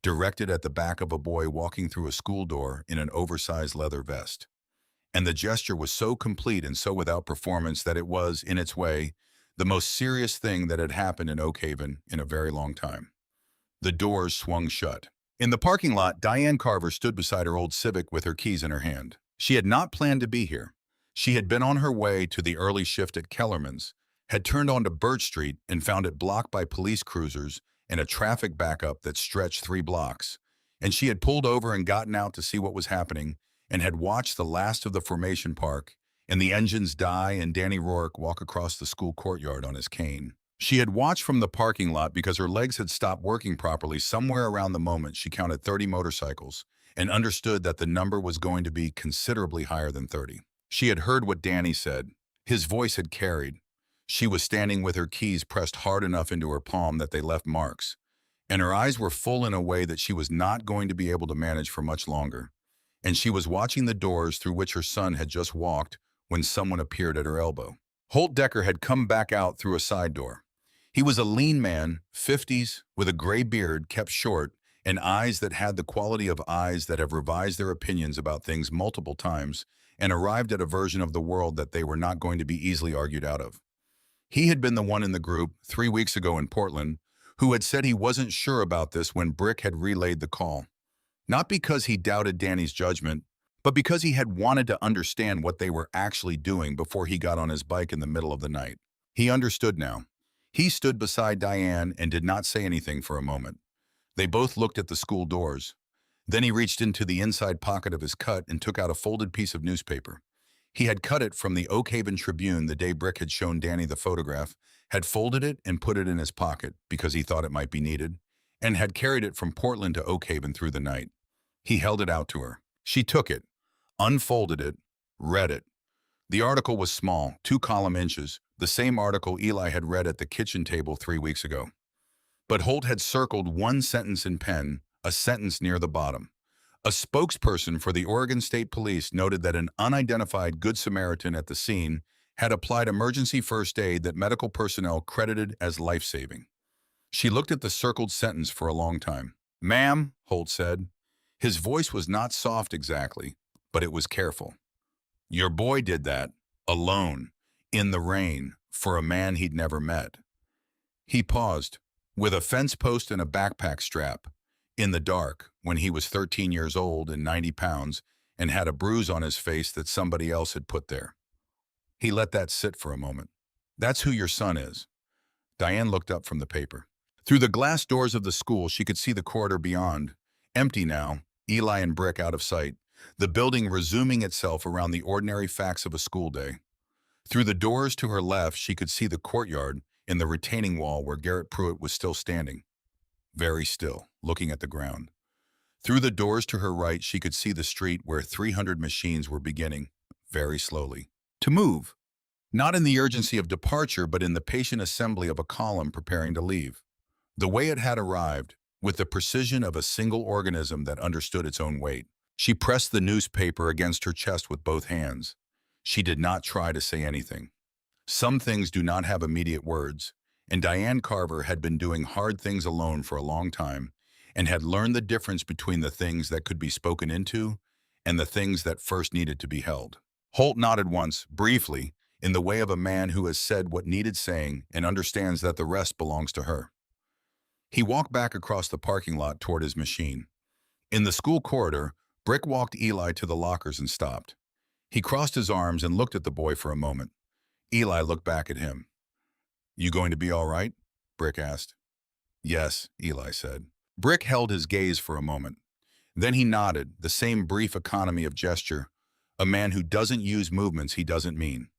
directed at the back of a boy walking through a school door in an oversized leather vest. And the gesture was so complete and so without performance that it was, in its way, the most serious thing that had happened in Oak Haven in a very long time. The doors swung shut. In the parking lot, Diane Carver stood beside her old Civic with her keys in her hand. She had not planned to be here. She had been on her way to the early shift at Kellerman's, had turned onto Birch Street and found it blocked by police cruisers and a traffic backup that stretched 3 blocks. And she had pulled over and gotten out to see what was happening and had watched the last of the formation park and the engines die and Danny Rourke walk across the school courtyard on his cane. She had watched from the parking lot because her legs had stopped working properly somewhere around the moment she counted 30 motorcycles and understood that the number was going to be considerably higher than 30. She had heard what Danny said. His voice had carried. She was standing with her keys pressed hard enough into her palm that they left marks, and her eyes were full in a way that she was not going to be able to manage for much longer. And she was watching the doors through which her son had just walked when someone appeared at her elbow. Holt Decker had come back out through a side door. He was a lean man, 50s, with a gray beard kept short and eyes that had the quality of eyes that have revised their opinions about things multiple times and arrived at a version of the world that they were not going to be easily argued out of. He had been the one in the group 3 weeks ago in Portland who had said he wasn't sure about this when Brick had relayed the call. Not because he doubted Danny's judgment, but because he had wanted to understand what they were actually doing before he got on his bike in the middle of the night. He understood now. He stood beside Diane and did not say anything for a moment. They both looked at the school doors. Then he reached into the inside pocket of his cut and took out a folded piece of newspaper. He had cut it from the Oak Haven Tribune the day Brick had shown Danny the photograph, had folded it and put it in his pocket because he thought it might be needed, and had carried it from Portland to Oak Haven through the night. He held it out to her. She took it, unfolded it, read it. The article was small, 2 inches, the same article Eli had read at the kitchen table 3 weeks ago. But Holt had circled one sentence in pen, a sentence near the bottom. A spokesperson for the Oregon State Police noted that an unidentified Good Samaritan at the scene had applied emergency first aid that medical personnel credited as life-saving. She looked at the circled sentence for a long time. "Ma'am," Holt said. His voice was not soft exactly, but it was careful. "Your boy did that, alone, in the rain, for a man he'd never met." He paused, with a fence post and a backpack strap, in the dark, when he was 13 years old and 90 pounds, and had a bruise on his face that somebody else had put there. He let that sit for a moment. "That's who your son is." Diane looked up from the paper. Through the glass doors of the school, she could see the corridor beyond. Empty now, Eli and Brick out of sight, the building resuming itself around the ordinary facts of a school day. Through the doors to her left, she could see the courtyard and the retaining wall where Garrett Pruitt was still standing, very still, looking at the ground. Through the doors to her right, she could see the street where 300 machines were beginning, very slowly, to move. Not in the urgency of departure, but in the patient assembly of a column preparing to leave. The way it had arrived, with the precision of a single organism that understood its own weight. She pressed the newspaper against her chest with both hands. She did not try to say anything. Some things do not have immediate words, and Diane Carver had been doing hard things alone for a long time, and had learned the difference between the things that could be spoken into and the things that first needed to be held. Holt nodded once, briefly, in the way of a man who has said what needed saying and understands that the rest belongs to her. He walked back across the parking lot toward his machine. In the school corridor, Brick walked Eli to the lockers and stopped. He crossed his arms and looked at the boy for a moment. Eli looked back at him. "You going to be all right?" Brick asked. "Yes," Eli said. Brick held his gaze for a moment. Then he nodded, the same brief economy of gesture, a man who doesn't use movements he doesn't mean.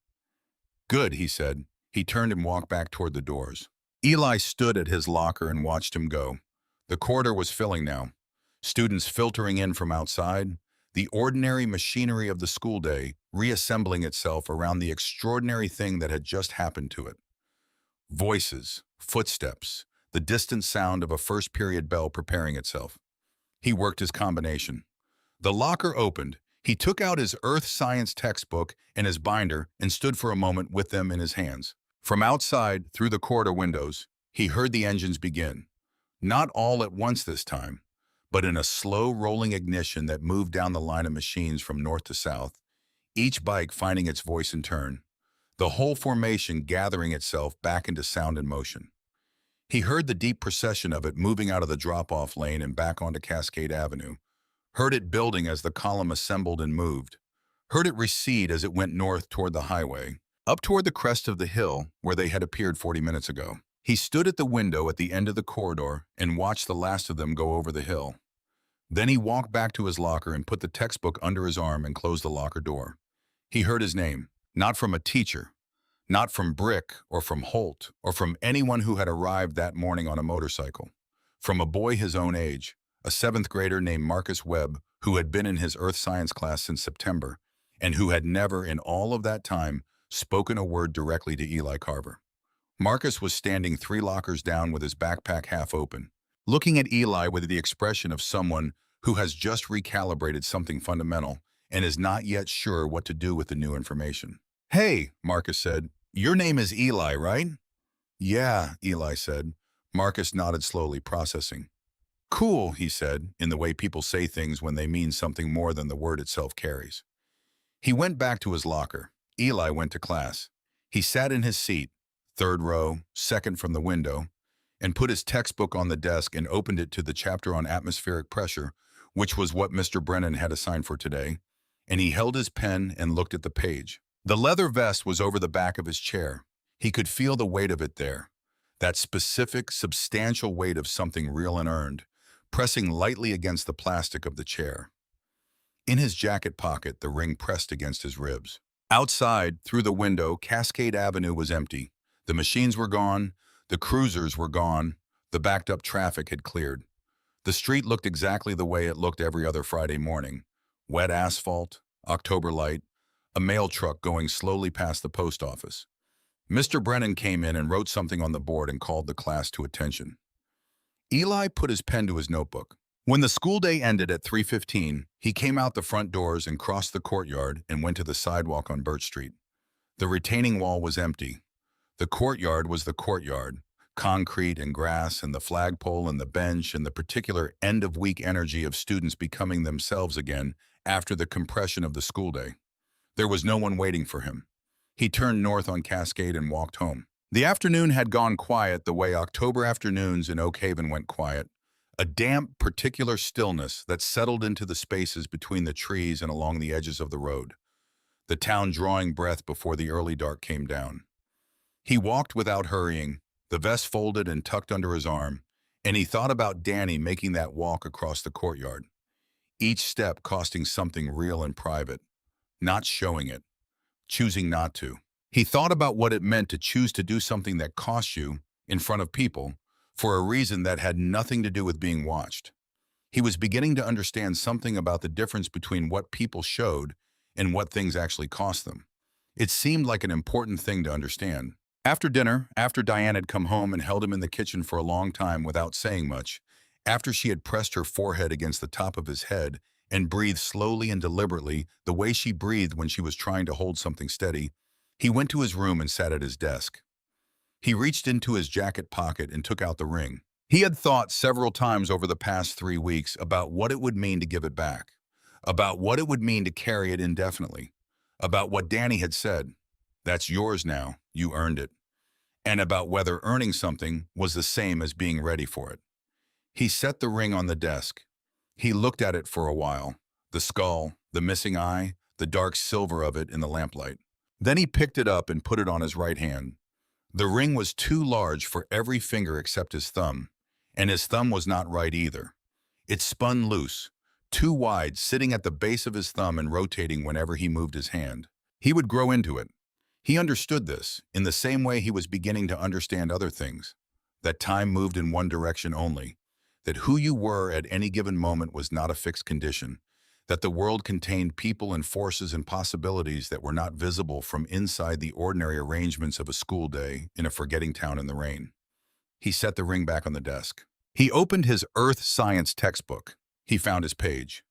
"Good," he said. He turned and walked back toward the doors. Eli stood at his locker and watched him go. The corridor was filling now. Students filtering in from outside, the ordinary machinery of the school day reassembling itself around the extraordinary thing that had just happened to it. Voices, footsteps, the distant sound of a first-period bell preparing itself. He worked his combination. The locker opened. He took out his earth science textbook and his binder and stood for a moment with them in his hands. From outside, through the corridor windows, he heard the engines begin. Not all at once this time, but in a slow rolling ignition that moved down the line of machines from north to south, each bike finding its voice in turn, the whole formation gathering itself back into sound and motion. He heard the deep procession of it moving out of the drop-off lane and back onto Cascade Avenue, heard it building as the column assembled and moved, heard it recede as it went north toward the highway, up toward the crest of the hill where they had appeared 40 minutes ago. He stood at the window at the end of the corridor and watched the last of them go over the hill. Then he walked back to his locker and put the textbook under his arm and closed the locker door. He heard his name, not from a teacher, not from Brick or from Holt or from anyone who had arrived that morning on a motorcycle, from a boy his own age, a seventh grader named Marcus Webb, who had been in his earth science class since September, and who had never in all of that time spoken a word directly to Eli Carver. Marcus was standing 3 lockers down with his backpack half open, looking at Eli with the expression of someone who has just recalibrated something fundamental and is not yet sure what to do with the new information. "Hey," Marcus said, "your name is Eli, right?" "Yeah," Eli said. Marcus nodded slowly, processing. "Cool," he said, in the way people say things when they mean something more than the word itself carries. He went back to his locker. Eli went to class. He sat in his seat, 3rd row, second from the window, and put his textbook on the desk and opened it to the chapter on atmospheric pressure, which was what Mr. Brennan had assigned for today, and he held his pen and looked at the page. The leather vest was over the back of his chair. He could feel the weight of it there, that specific, substantial weight of something real and earned, pressing lightly against the plastic of the chair. In his jacket pocket, the ring pressed against his ribs. Outside, through the window, Cascade Avenue was empty. The machines were gone, the cruisers were gone, the backed-up traffic had cleared. The street looked exactly the way it looked every other Friday morning. Wet asphalt, October light, a mail truck going slowly past the post office. Mr. Brennan came in and wrote something on the board and called the class to attention. Eli put his pen to his notebook. When the school day ended at 3:15, he came out the front doors and crossed the courtyard and went to the sidewalk on Birch Street. The retaining wall was empty. The courtyard was the courtyard, concrete and grass and the flagpole and the bench and the particular end-of-week energy of students becoming themselves again after the compression of the school day. There was no one waiting for him. He turned north on Cascade and walked home. The afternoon had gone quiet the way October afternoons in Oak Haven went quiet, a damp, particular stillness that settled into the spaces between the trees and along the edges of the road, the town drawing breath before the early dark came down. He walked without hurrying, the vest folded and tucked under his arm, and he thought about Danny making that walk across the courtyard, each step costing something real and private, not showing it, choosing not to. He thought about what it meant to choose to do something that cost you, in front of people, for a reason that had nothing to do with being watched. He was beginning to understand something about the difference between what people showed and what things actually cost them. It seemed like an important thing to understand. After dinner, after Diane had come home and held him in the kitchen for a long time without saying much, after she had pressed her forehead against the top of his head and breathed slowly and deliberately the way she breathed when she was trying to hold something steady, he went to his room and sat at his desk. He reached into his jacket pocket and took out the ring. He had thought several times over the past 3 weeks about what it would mean to give it back, about what it would mean to carry it indefinitely, about what Danny had said, "That's yours now, you earned it," and about whether earning something was the same as being ready for it. He set the ring on the desk. He looked at it for a while, the skull, the missing eye, the dark silver of it in the lamplight. Then he picked it up and put it on his right hand. The ring was too large for every finger except his thumb, and his thumb was not right either. It spun loose, too wide, sitting at the base of his thumb and rotating whenever he moved his hand. He would grow into it. He understood this, in the same way he was beginning to understand other things, that time moved in one direction only, that who you were at any given moment was not a fixed condition, that the world contained people and forces and possibilities that were not visible from inside the ordinary arrangements of a school day in a forgetting town in the rain. He set the ring back on the desk. He opened his earth science textbook. He found his page.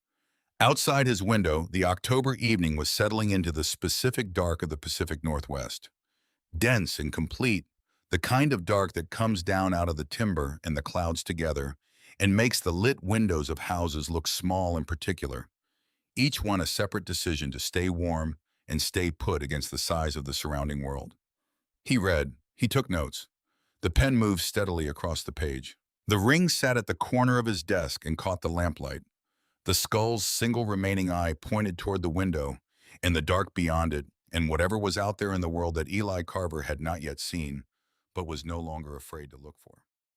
Outside his window, the October evening was settling into the specific dark of the Pacific Northwest. Dense and complete, the kind of dark that comes down out of the timber and the clouds together and makes the lit windows of houses look small and particular, each one a separate decision to stay warm and stay put against the size of the surrounding world. He read, he took notes. The pen moved steadily across the page. The ring sat at the corner of his desk and caught the lamplight. The skull's single remaining eye pointed toward the window and the dark beyond it and whatever was out there in the world that Eli Carver had not yet seen, but was no longer afraid to look for.